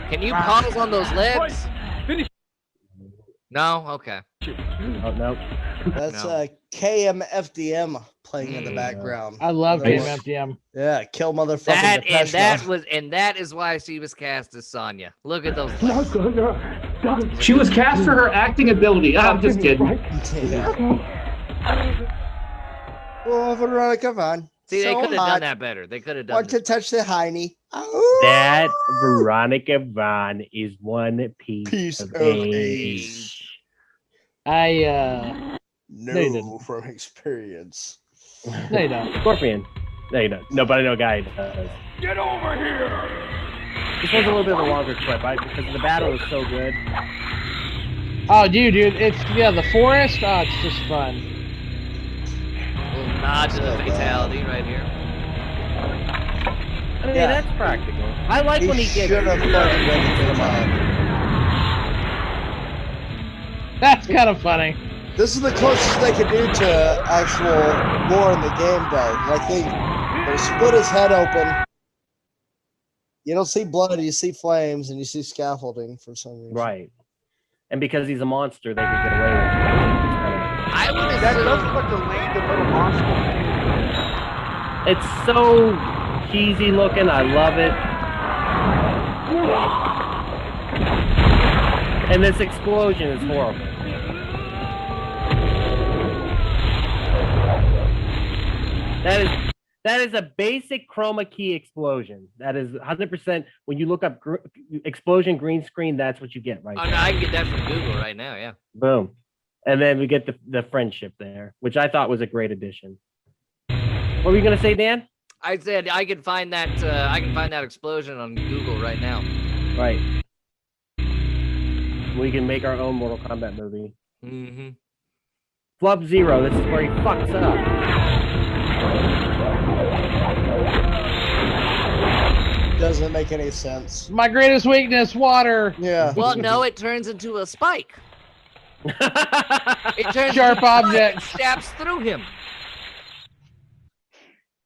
Can you pause on those legs? No? Okay. Oh no. That's No. KMFDM playing in the background. I love Nice. Game MTM. Yeah, kill motherfucking that is why she was cast as Sonya. Look at those legs. She was cast for her acting ability. I'm just kidding. Oh, Veronica Vaughn. See, they So could have hot. done that better. They could have done Want to that. touch the hiney? That Veronica Vaughn is one piece of age. No, you No, didn't. from experience. you don't. Scorpion. No, you don't. Nobody know guy does. Get over here! This was a little bit of a longer clip, because the battle was so good. Oh, dude, it's the forest. Oh, it's just fun. Little nod to the fatality right here. I mean, Yeah. that's practical. I like when he should giggles. have fucking done the fatality. That's kind of funny. This is the closest they could do to actual more in the game, though. Like they split his head open. You don't see blood, you see flames, and you see scaffolding for some reason. Right. And because he's a monster, they could get away with it. I would That does assume. look like the lane the little monster. It's so cheesy looking. I love it. And this explosion is horrible. That is a basic chroma key explosion. That is 100%. When you look up explosion green screen, that's what you get, right? Oh no, I can get that from Google right now. Yeah. Boom. And then we get the friendship there, which I thought was a great addition. What were you gonna say, Dan? I said I can find that. I can find that explosion on Google right now. Right. We can make our own Mortal Kombat movie. Mm-hmm. Flub Zero. This is where he fucks up. Doesn't make any sense. My greatest weakness, water. Yeah. Well, no, it turns into a spike. It turns Sharp into a spike object. and stabs through him.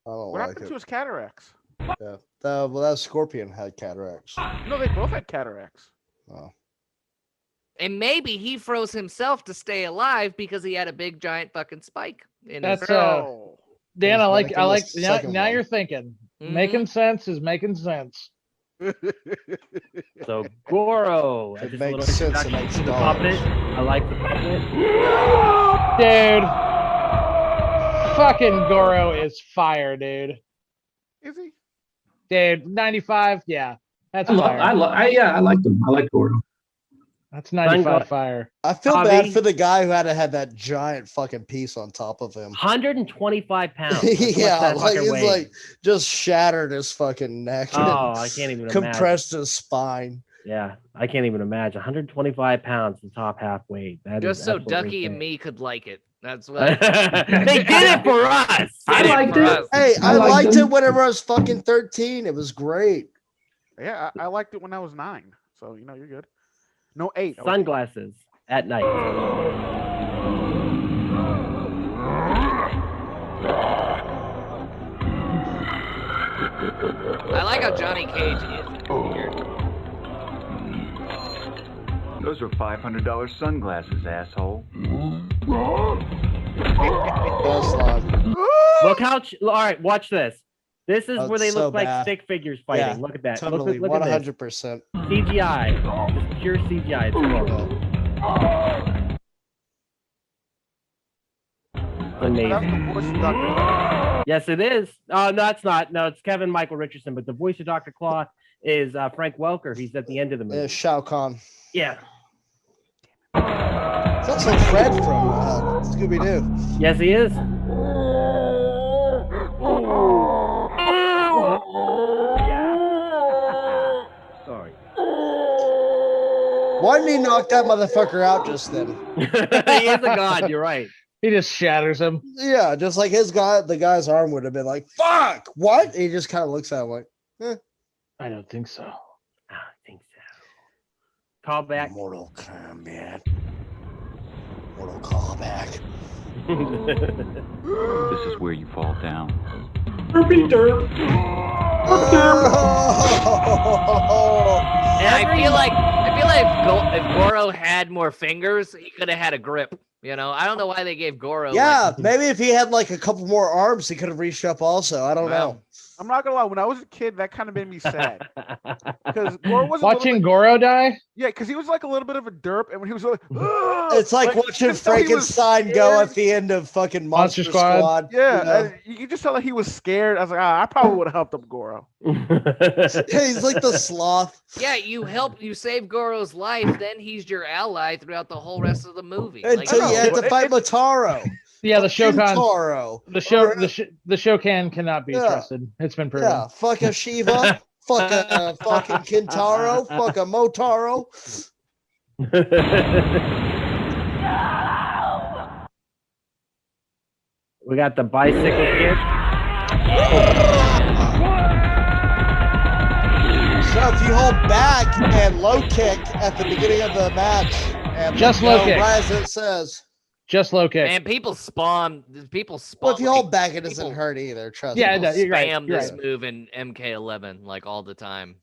I don't What like happened it. to his cataracts? Yeah. Well, that Scorpion had cataracts. No, they both had cataracts. Oh. And maybe he froze himself to stay alive because he had a big giant fucking spike in his. That's No. Dan. He's I like. making the Now, second now one. you're thinking. Mhm. Making sense is making sense. So Goro. It just a makes little sense, it introduction makes to the dollars. puppet. I like the puppet. Dude. Fucking Goro is fire, dude. Is he? Dude, 95. Yeah, that's I fire. like them. I like Gordon. That's 95 Sunglass- fire. I feel Bobby. bad for the guy who had to have that giant fucking piece on top of him. 125 pounds. That's how much Yeah, that like fucker he's weighs. like just shattered his fucking neck. Oh, and I can't even compressed his spine. imagine. Yeah, I can't even imagine. 125 pounds, the top half weight. That Just is so absolutely Ducky and insane. me could like it. That's what. They did it for us. I liked for it. us. Hey, I I liked liked him. it whenever I was fucking 13. It was great. Yeah, I liked it when I was 9. So you know you're good. No, 8. I was Sunglasses at night. I like how Johnny Cage is weird. Those are $500 sunglasses, asshole. Best line. Look how. All right, watch this. This is Oh, where they it's look so like bad. stick figures fighting. Yeah, Look at that. Totally, Look at this. 100%. CGI. Just pure CGI. It's horrible. That's Amazing. the voice of Dr. Yes, it is. Oh, no, it's not. No, it's Kevin Michael Richardson, but the voice of Dr. Claw is Frank Welker. He's at the end of the movie. Shao Kahn. Yeah. It's also Fred from Scooby-Doo. Yes, he is. Sorry. Why didn't he knock that motherfucker out just then? He is a god. You're right. He just shatters him. Yeah, just like the guy's arm would have been like, fuck, what? He just kind of looks at him like, I don't think so. I think so. Call back. Mortal Kombat. Mortal Kombat. This is where you fall down. Derpy derp. And I feel like if Goro had more fingers, he could have had a grip. You know, I don't know why they gave Goro. Yeah, maybe if he had like a couple more arms, he could have reached up also. I don't know. I'm not gonna lie. When I was a kid, that kind of made me sad because Goro was Watching Goro die. Yeah, because he was like a little bit of a derp, and when he was like, it's like watching Frankenstein go at the end of fucking Monster Squad. Yeah, you could just tell that he was scared. I was like, I probably would have helped him, Goro. He's like the sloth. Yeah, you save Goro's life, then he's your ally throughout the whole rest of the movie. Until you had to fight Motaro. Yeah, the Shokan. Motaro. The Shokan cannot be trusted. It's been proven. Yeah, fuck a Shiva. Fuck a fucking Kintaro. Fuck a Motaro. We got the bicycle kid. So if you hold back and low kick at the beginning of the match, and just low kick, as it says. Just low kick. Man, people spawn. Well, if you hold back, it doesn't hurt either. Trust me. Yeah, no, you're right. Spam this move in MK11 like all the time.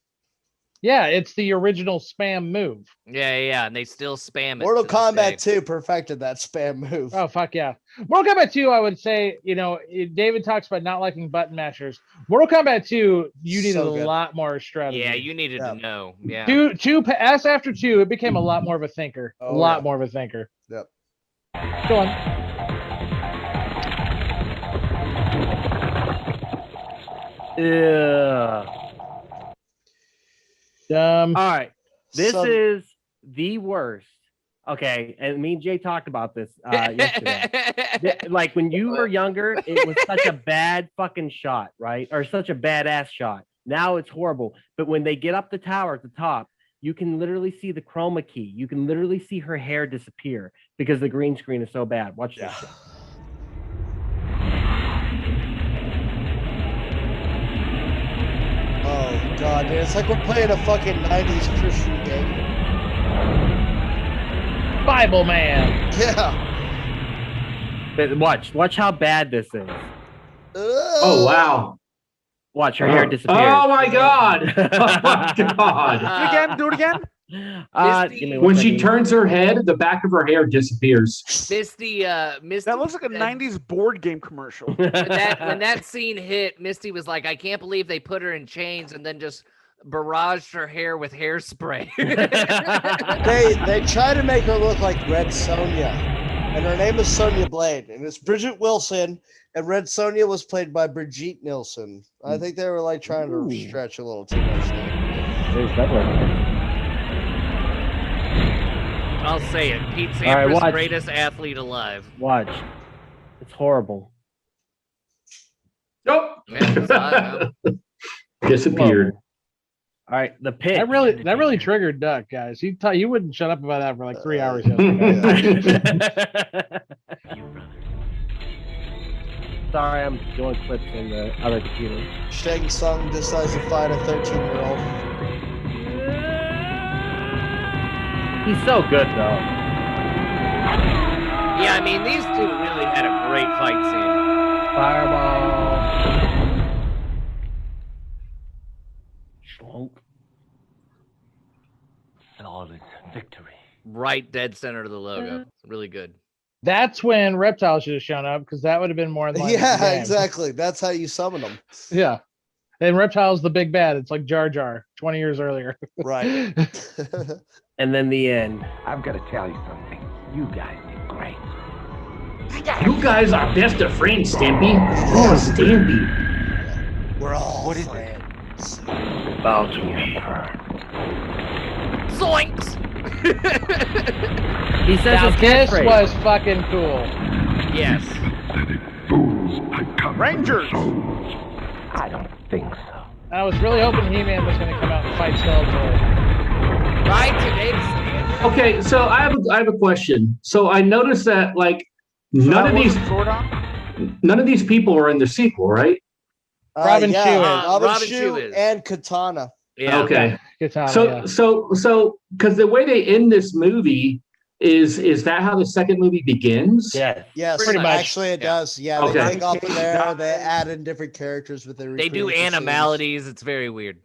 Yeah, it's the original spam move. Yeah, and they still spam it. Mortal Kombat 2 perfected that spam move. Oh, fuck yeah. Mortal Kombat 2, I would say, David talks about not liking button mashers. Mortal Kombat 2, you needed a lot more strategy. Yeah, you needed to know. Yeah. After 2, it became a lot more of a thinker. Oh, a lot more of a thinker. Yep. Go on. Yeah. All right. This is the worst. Okay. And me and Jay talked about this yesterday. Like when you were younger, it was such a bad fucking shot, right? Or such a badass shot. Now it's horrible. But when they get up the tower at the top, you can literally see the chroma key. You can literally see her hair disappear because the green screen is so bad. Watch this shit. Oh god, dude. It's like we're playing a fucking 90s Christian game. Bible Man. Yeah. But watch how bad this is. Oh wow. Watch, her hair disappears. Oh my god! Oh my god! Do it again. When she turns her head, the back of her hair disappears. Misty. That looks like a '90s board game commercial. When that scene hit, Misty was like, "I can't believe they put her in chains and then just barraged her hair with hairspray." They try to make her look like Red Sonja, and her name is Sonya Blade, and it's Bridget Wilson. And Red Sonja was played by Brigitte Nielsen. I think they were like trying to stretch a little too much there. There's that one. I'll say it. Pete Sampras, watch. greatest athlete alive. Watch. It's horrible. Nope. Disappeared. All right, the pit. That really triggered Duck, guys. You wouldn't shut up about that for like 3 hours yesterday. Sorry, I'm doing clips in the other computer. Shang Tsung decides to fight a 13-year-old. He's so good, though. Yeah, I mean, these two really had a great fight scene. Fireball. Schlunk. Flawless victory. Right dead center of the logo. Really good. That's when Reptile should have shown up because that would have been more in line with the Yeah, game. exactly. That's how you summon them. Yeah. And Reptile's the big bad. It's like Jar Jar 20 years earlier. Right. And then the end. I've got to tell you something. You guys did great. You guys are best of friends, Stampy. Oh, Stampy. We're all What is it? friends. Bow to me. Zoinks! He says Now his this catchphrase. was fucking cool. Yes. Rangers. I don't think so. I was really hoping He-Man was going to come out and fight Skeletor. Right today. Okay, so I have a question. So I noticed that like none of these people are in the sequel, right? Robin yeah, Shue is. Robin Robin Shue Shue is. and Katana. Yeah. Okay. Good time. So because the way they end this movie is that how the second movie begins? Yeah. Yes, Pretty much. actually it Yeah. does. Yeah, Okay. they take off from there, they add in different characters with their They do recreation scenes. animalities. It's very weird.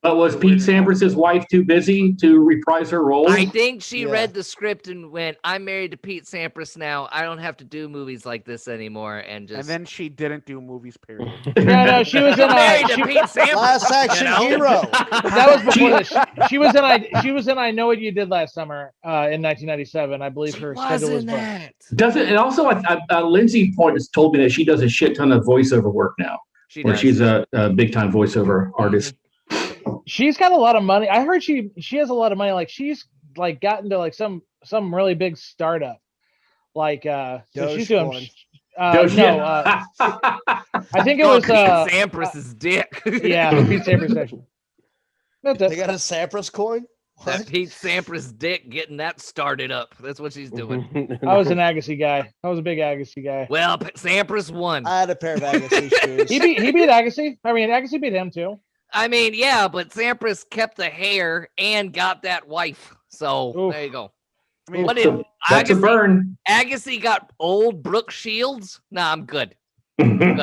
But was Pete Sampras' wife too busy to reprise her role? I think she Yeah. read the script and went, "I'm married to Pete Sampras now. I don't have to do movies like this anymore." And just And then she didn't do movies, period. No, she was in I'm married to she, Pete Sampras. Last Action Hero. that was before this. She was in I Know What You Did Last Summer in 1997. I believe her schedule was booked. Does it? And also, Lindsay Point has told me that she does a shit ton of voiceover work now, where she's a big time voiceover artist. She's got a lot of money. I heard she has a lot of money. Like she's like gotten to like some really big startup. Like so she's doing. Dogecoin. I think it was Pete Sampras' dick. yeah, Pete Sampras actually. That's They it. got a Sampras coin? That What? Pete Sampras' dick getting that started up. That's what she's doing. I was an Agassi guy. I was a big Agassi guy. Well, Sampras won. I had a pair of Agassi shoes. He beat Agassi. I mean, Agassi beat him too. I mean, yeah, but Sampras kept the hair and got that wife. So Oof. there you go. I mean, What did That's a burn. Agassi got old Brooke Shields? Nah, I'm good. Good.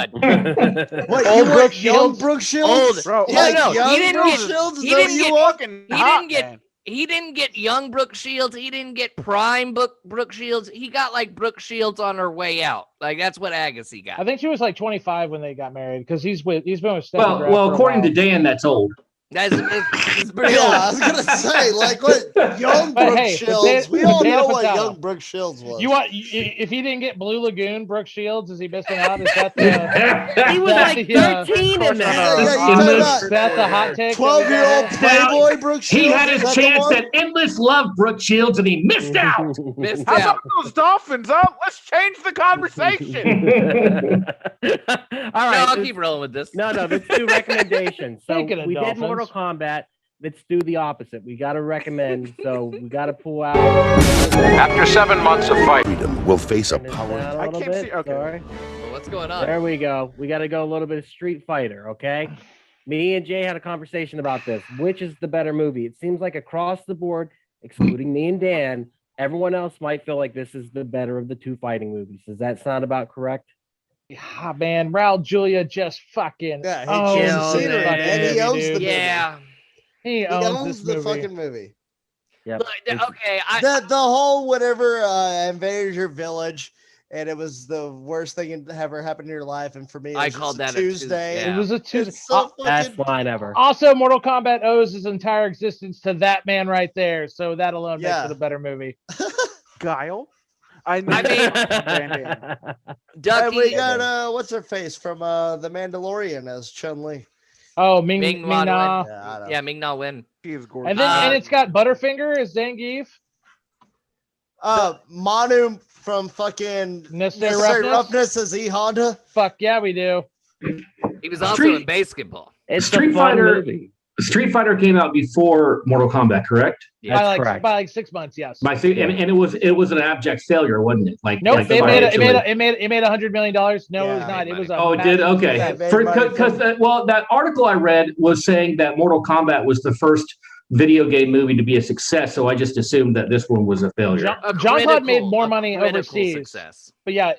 What, Old you Brooke want young Shields? Brooke Shields? Old. bro, No, Like no, young he didn't Brooke get- Shields? Is he that what didn't you get- want? fucking he hot, didn't get- man. He didn't get young Brooke Shields. He didn't get prime Brooke Shields. He got like Brooke Shields on her way out. Like that's what Agassi got. I think she was like 25 when they got married because he's been with Steffi Well, Graf for a according to while. Dan, that's old. It's pretty Yeah, old. I was gonna say, like, what young But Brooke hey, Shields? We potato- all know what potato. young Brooke Shields was. You want if he didn't get Blue Lagoon, Brooke Shields, is he missing out? Is that the He was That's like the, 13 in Yeah, that. you In talking this- about is that the hot take? 12-year-old Playboy Brooke Shields? He had Is his that the chance one? at endless love, Brooke Shields, and he missed out. Missed How's out. about those Dolphins? Oh, let's change the conversation. All No, right. I'll keep rolling with this. No, let's do recommendations. So Speaking of we did dolphins. Mortal Kombat. Let's do the opposite. We got to recommend. So we got to pull out. After 7 months of fighting, Freedom will face a Turn this power. down a I little can't bit. see- okay. Sorry. Well, what's going on? There we go. We got to go a little bit of Street Fighter. Okay. Me and Jay had a conversation about this. Which is the better movie? It seems like across the board, excluding me and Dan, everyone else might feel like this is the better of the two fighting movies. Does that sound about correct? Ah, man, Raul Julia just fucking Yeah, he owns kills kills the this it, scenery, fucking man. He movie, owns dude. the movie. Yeah. He He owns owns this the movie. fucking movie. Yep. Look, It's- okay, The whole whatever invaded your village, and it was the worst thing that ever happened in your life. And for me, it I was called just that a Tuesday. Tuesday. It was a Tuesday. It's so Best fucking. line ever. Also, Mortal Kombat owes his entire existence to that man right there. So that alone Yeah. makes it a better movie. Guile. I I mean- Van Damme. And Ducky. we got what's her face from The Mandalorian as Chun Li. Oh, Ming Ming Na. Na Yeah, I know. Yeah, Ming Na Wen. She is gorgeous. And then Uh, and it's got Butterfinger as Zangief. Manu from fucking Necessary Necessary Roughness? Roughness as E Honda. Fuck yeah, we do. He was also Street- in basketball. It's Street a fun Fighter- movie. Street Fighter came out before Mortal Kombat, correct? Yeah. by That's like correct. by like 6 months, yes. And it was an abject failure, wasn't it? Like Nope, like it financially. made $100 million. No, it Yeah. was not. It was a Oh, it did. massive Okay, Yeah, success. it made money because from- well, that article I read was saying that Mortal Kombat was the first video game movie to be a success. So I just assumed that this one was a failure. Jean-Claude made more money critical overseas. Success. But yeah,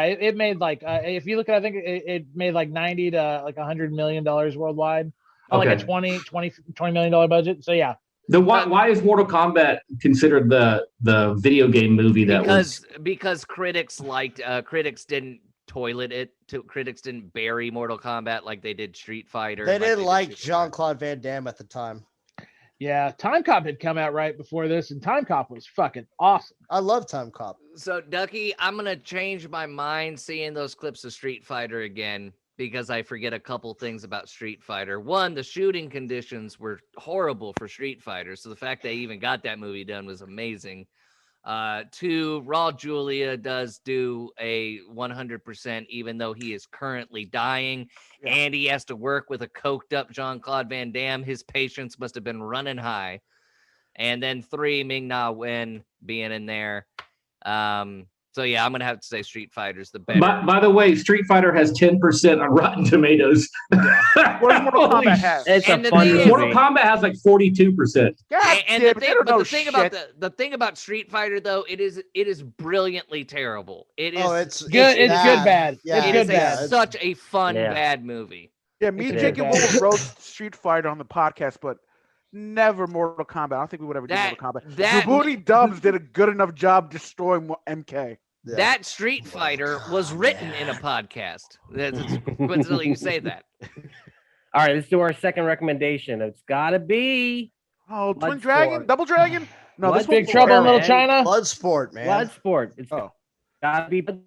it made like if you look at, I think it made like 90 to like $100 million worldwide on like a Okay. $20 million budget. So yeah, Why is Mortal Kombat considered the video game movie that was? Because critics liked critics didn't toilet it. Critics didn't bury Mortal Kombat like they did Street Fighter. They didn't like Street Fighter. Jean-Claude Van Damme at the time. Yeah, Time Cop had come out right before this, and Time Cop was fucking awesome. I love Time Cop. So, Ducky, I'm going to change my mind seeing those clips of Street Fighter again because I forget a couple things about Street Fighter. One, the shooting conditions were horrible for Street Fighter, so the fact they even got that movie done was amazing. Two, Raul Julia does do a 100%, even though he is currently dying, and he has to work with a coked up Jean-Claude Van Damme. His patience must have been running high. And then three, Ming-Na Wen being in there. So yeah, I'm gonna have to say Street Fighter's the better. By the way, Street Fighter has 10% on Rotten Tomatoes. What does Mortal Kombat have? It's And a the fun thing is- movie. Mortal Kombat has like 42%. And the thing, but the thing about Street Fighter though, it is brilliantly terrible. It is it's Good. It's good bad. Yeah, It's it good is bad. such a fun Yeah. bad movie. Yeah, me and It's Jacob bad. will roast Street Fighter on the podcast, but never Mortal Kombat. I don't think we would ever do That- Mortal Kombat. that- Djibouti Dubs did a good enough job destroying MK. Yeah. That Street Fighter was written in a podcast. That's coincidentally you say that. All right, let's do our second recommendation. It's got to be Oh, Twin Bloodsport. Dragon? Double Dragon? No, this Blood one's Big Trouble in man. Little China. Bloodsport, man. Bloodsport. It's Oh. got to be Bloodsport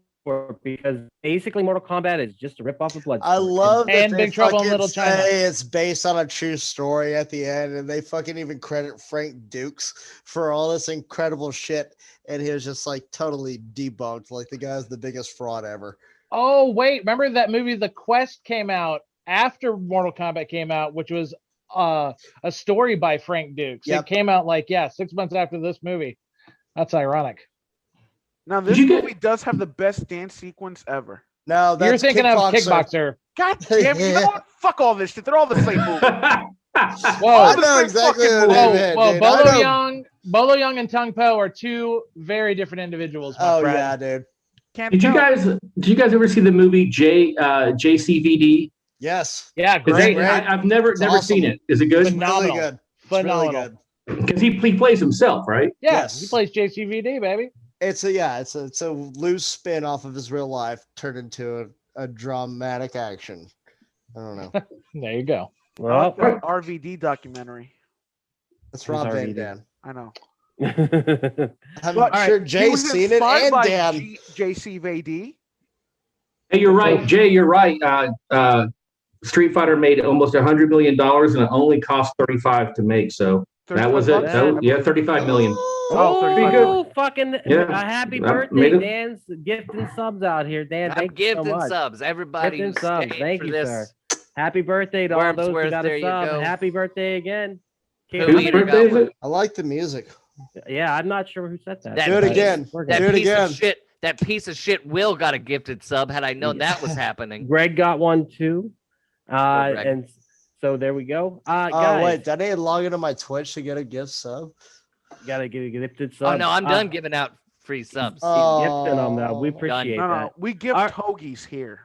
because basically Mortal Kombat is just a ripoff of Bloodsport. I love that And they Big Trouble in fucking Little China. say it's based on a true story at the end, and they fucking even credit Frank Dukes for all this incredible shit, and he was just like totally debunked, like the guy's the biggest fraud ever. Oh wait, remember that movie The Quest came out after Mortal Kombat came out, which was a story by Frank Dukes. Yep. It came out 6 months after this movie. That's ironic. Now, this you get- movie does have the best dance sequence ever. No, that's You're thinking of Kickboxer. God damn, you know what? Fuck all this shit. They're all the same movie. Whoa. I the know same exactly fucking what movie. it Whoa, is, whoa, dude. I know- Bolo Young and Tung Po are two very different individuals. My Oh friend. yeah, dude. Can't Did you tell. guys ever see the movie JCVD? Yes. Yeah, Is great. it- I've never It's awesome. seen it. Is it good? Phenomenal. Really good. It's really Phenomenal. good. Because he plays himself, right? Yeah, Yes. he plays JCVD, baby. It's a loose spin off of his real life turned into a dramatic action. I don't know. There you go. I Well, like that RVD documentary. That's Rob Sorry, Van dude. Dam. I know. I'm But- sure He Jay's was seen it inspired and by Dan. JCVD. Hey, you're right, Jay. You're right. Street Fighter made almost $100 million, and it only cost 35 to make. So that was it. $35. Yeah, 35 million. Oh, Oh, fucking Yeah. happy I birthday, made it. Dan's gifting subs out here. Dan, I'm thank you so gifting much. subs. Everybody Gifting who subs. stayed Thank for you, this. sir. Happy birthday to all those who Wormsworth, got there a you sub. go. Happy birthday again. Who Whose either birthday got is it? I like the music. Yeah, I'm not sure who said that. That Do it piece- again. We're That good. Do it piece again. of shit. That piece of shit Will got a gifted sub. Had I known that was happening. Greg got one too. Greg. And so there we go. Oh Guys, wait, did I need to log into my Twitch to get a gift sub? gotta get a gifted sub. Oh no, I'm done giving out free subs. Gifting them though. We Oh. appreciate No, that. no, we give Our- togies here.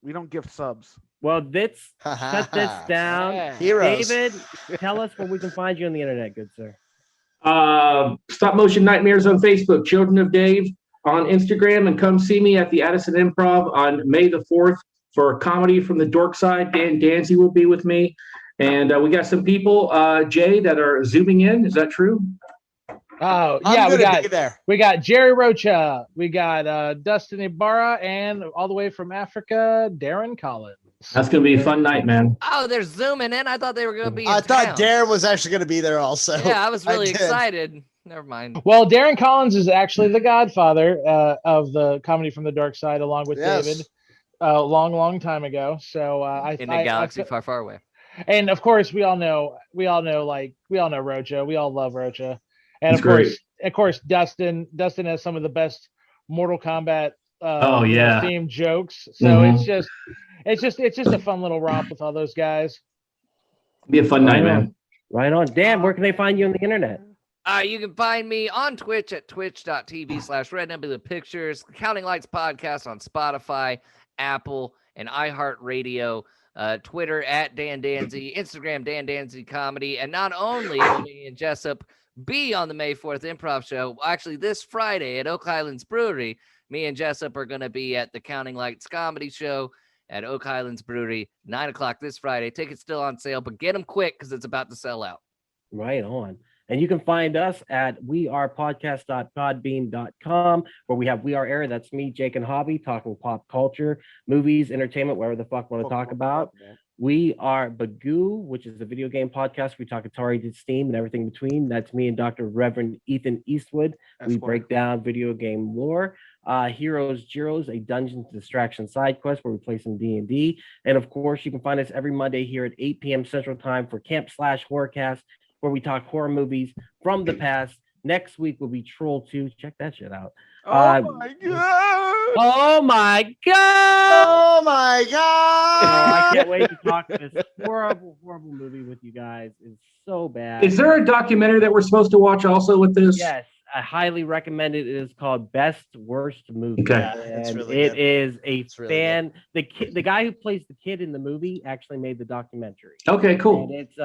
We don't give subs. Well, let's shut this down. Yeah. Heroes. David, tell us where we can find you on the internet, good sir. Stop Motion Nightmares on Facebook, Children of Dave on Instagram, and come see me at the Addison Improv on May the 4th for comedy from the dork side. Dan Danzy will be with me. And we got some people, Jay, that are zooming in. Is that true? Oh I'm yeah, gonna be there. we got Jerry Rocha, we got Dustin Ibarra, and all the way from Africa, Darren Collins. That's going to be a fun night, man. Oh, they're zooming in. I thought they were going to be. I in thought town. Darren was actually gonna be there also. Yeah, I was really did. excited. Never mind. Well, Darren Collins is actually the godfather of the comedy from the dark side, along with Yes. David, a long time ago. So In a galaxy far, far away. and of course we all know Rocha. We all love Rocha, and He's of course, Dustin has some of the best Mortal Kombat Oh, yeah. themed jokes. So Mhm. it's just a fun little romp with all those guys. Be a fun night, man. Right on. Dan, where can they find you on the internet? You can find me on Twitch at twitch.tv/rednebulapictures, Counting Lights podcast on Spotify, Apple, and iHeartRadio. Twitter at Dan Danzy, Instagram Dan Danzy Comedy, and not only will me and Jessup be on the May 4th Improv Show, actually this Friday at Oak Highlands Brewery, me and Jessup are going to be at the Counting Lights Comedy Show at Oak Highlands Brewery, 9 o'clock this Friday. Tickets still on sale, but get them quick because it's about to sell out. Right on. And you can find us at wearepodcast.podbean.com, where we have We Are Air. That's me, Jake, and Hobby talking pop culture, movies, entertainment, whatever the fuck we want to talk about. We Are Bagu, which is a video game podcast. We talk Atari to Steam and everything between. That's me and Dr. Reverend Ethan Eastwood. We break down video game lore. Heroes, Gyros, a Dungeons Distraction side quest where we play some D&D. And of course, you can find us every Monday here at 8 p.m. Central Time for Camp Slash Horrorcast, where we talk horror movies from the past. Next week will be Troll 2. Check that shit out. Oh my god! Oh my god! Oh my god! I can't wait to talk this horrible, horrible movie with you guys. It's so bad. Is there a documentary that we're supposed to watch also with this? Yes, I highly recommend it. It is called Best Worst Movie. Okay. And really it good. is a It's really fan. The guy who plays the kid in the movie actually made the documentary. Okay, cool. And it's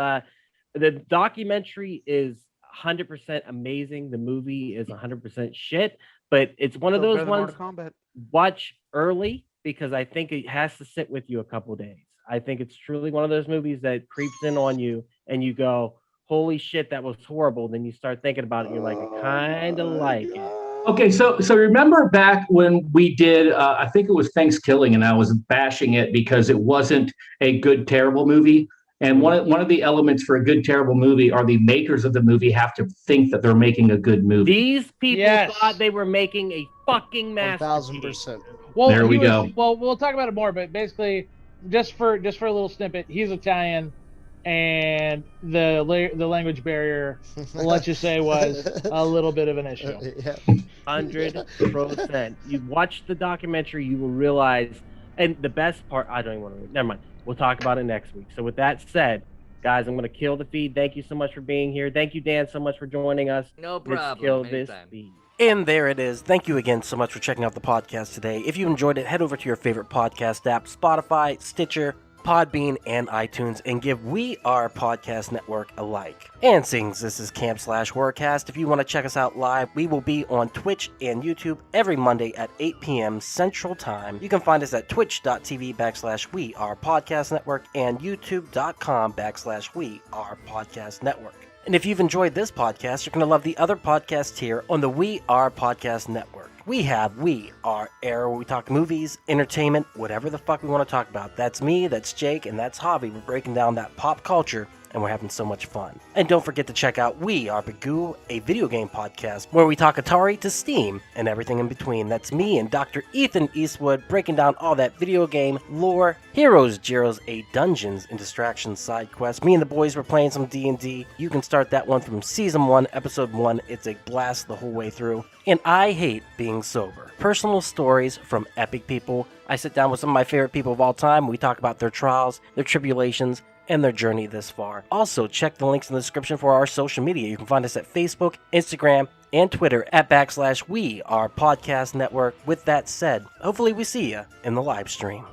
the documentary is 100% amazing. The movie is 100% shit, but it's one of Still those better than ones Mortal Kombat. watch early because I think it has to sit with you a couple days. I think it's truly one of those movies that creeps in on you and you go, holy shit, that was horrible. Then you start thinking about it. You're like, I kind of like it. Okay, so remember back when we did, I think it was Thanksgiving, and I was bashing it because it wasn't a good, terrible movie. And one of the elements for a good, terrible movie are the makers of the movie have to think that they're making a good movie. These people thought they were making a fucking masterpiece. 1,000%. Well, There we go. Well, we'll talk about it more, but basically, just for a little snippet, he's Italian, and the language barrier, let's just say, was a little bit of an issue. 100%. You watch the documentary, you will realize, and the best part, I don't even want to. Never mind. We'll talk about it next week. So with that said, guys, I'm going to kill the feed. Thank you so much for being here. Thank you, Dan, so much for joining us. No Let's problem. kill this Anytime. feed. And there it is. Thank you again so much for checking out the podcast today. If you enjoyed it, head over to your favorite podcast app, Spotify, Stitcher, Podbean, and iTunes, and give We Are Podcast Network a like. And since this is Camp Slash Horrorcast, if you want to check us out live, we will be on Twitch and YouTube every Monday at 8 p.m. Central Time. You can find us at twitch.tv/We Are Podcast Network and youtube.com/We Are Podcast Network. And if you've enjoyed this podcast, you're going to love the other podcasts here on the We Are Podcast Network. We have We Are Air, where we talk movies, entertainment, whatever the fuck we want to talk about. That's me, that's Jake, and that's Hobby. We're breaking down that pop culture, and we're having so much fun. And don't forget to check out We Are Bagu, a video game podcast, where we talk Atari to Steam and everything in between. That's me and Dr. Ethan Eastwood breaking down all that video game lore. Heroes, Gyros, a Dungeons and Distractions side quest. Me and the boys were playing some D&D. You can start that one from Season 1, Episode 1. It's a blast the whole way through. And I Hate Being Sober. Personal stories from epic people. I sit down with some of my favorite people of all time. We talk about their trials, their tribulations, and their journey this far. Also, check the links in the description for our social media. You can find us at Facebook, Instagram, and Twitter at /We Are Podcast Network. With that said, hopefully we see you in the live stream.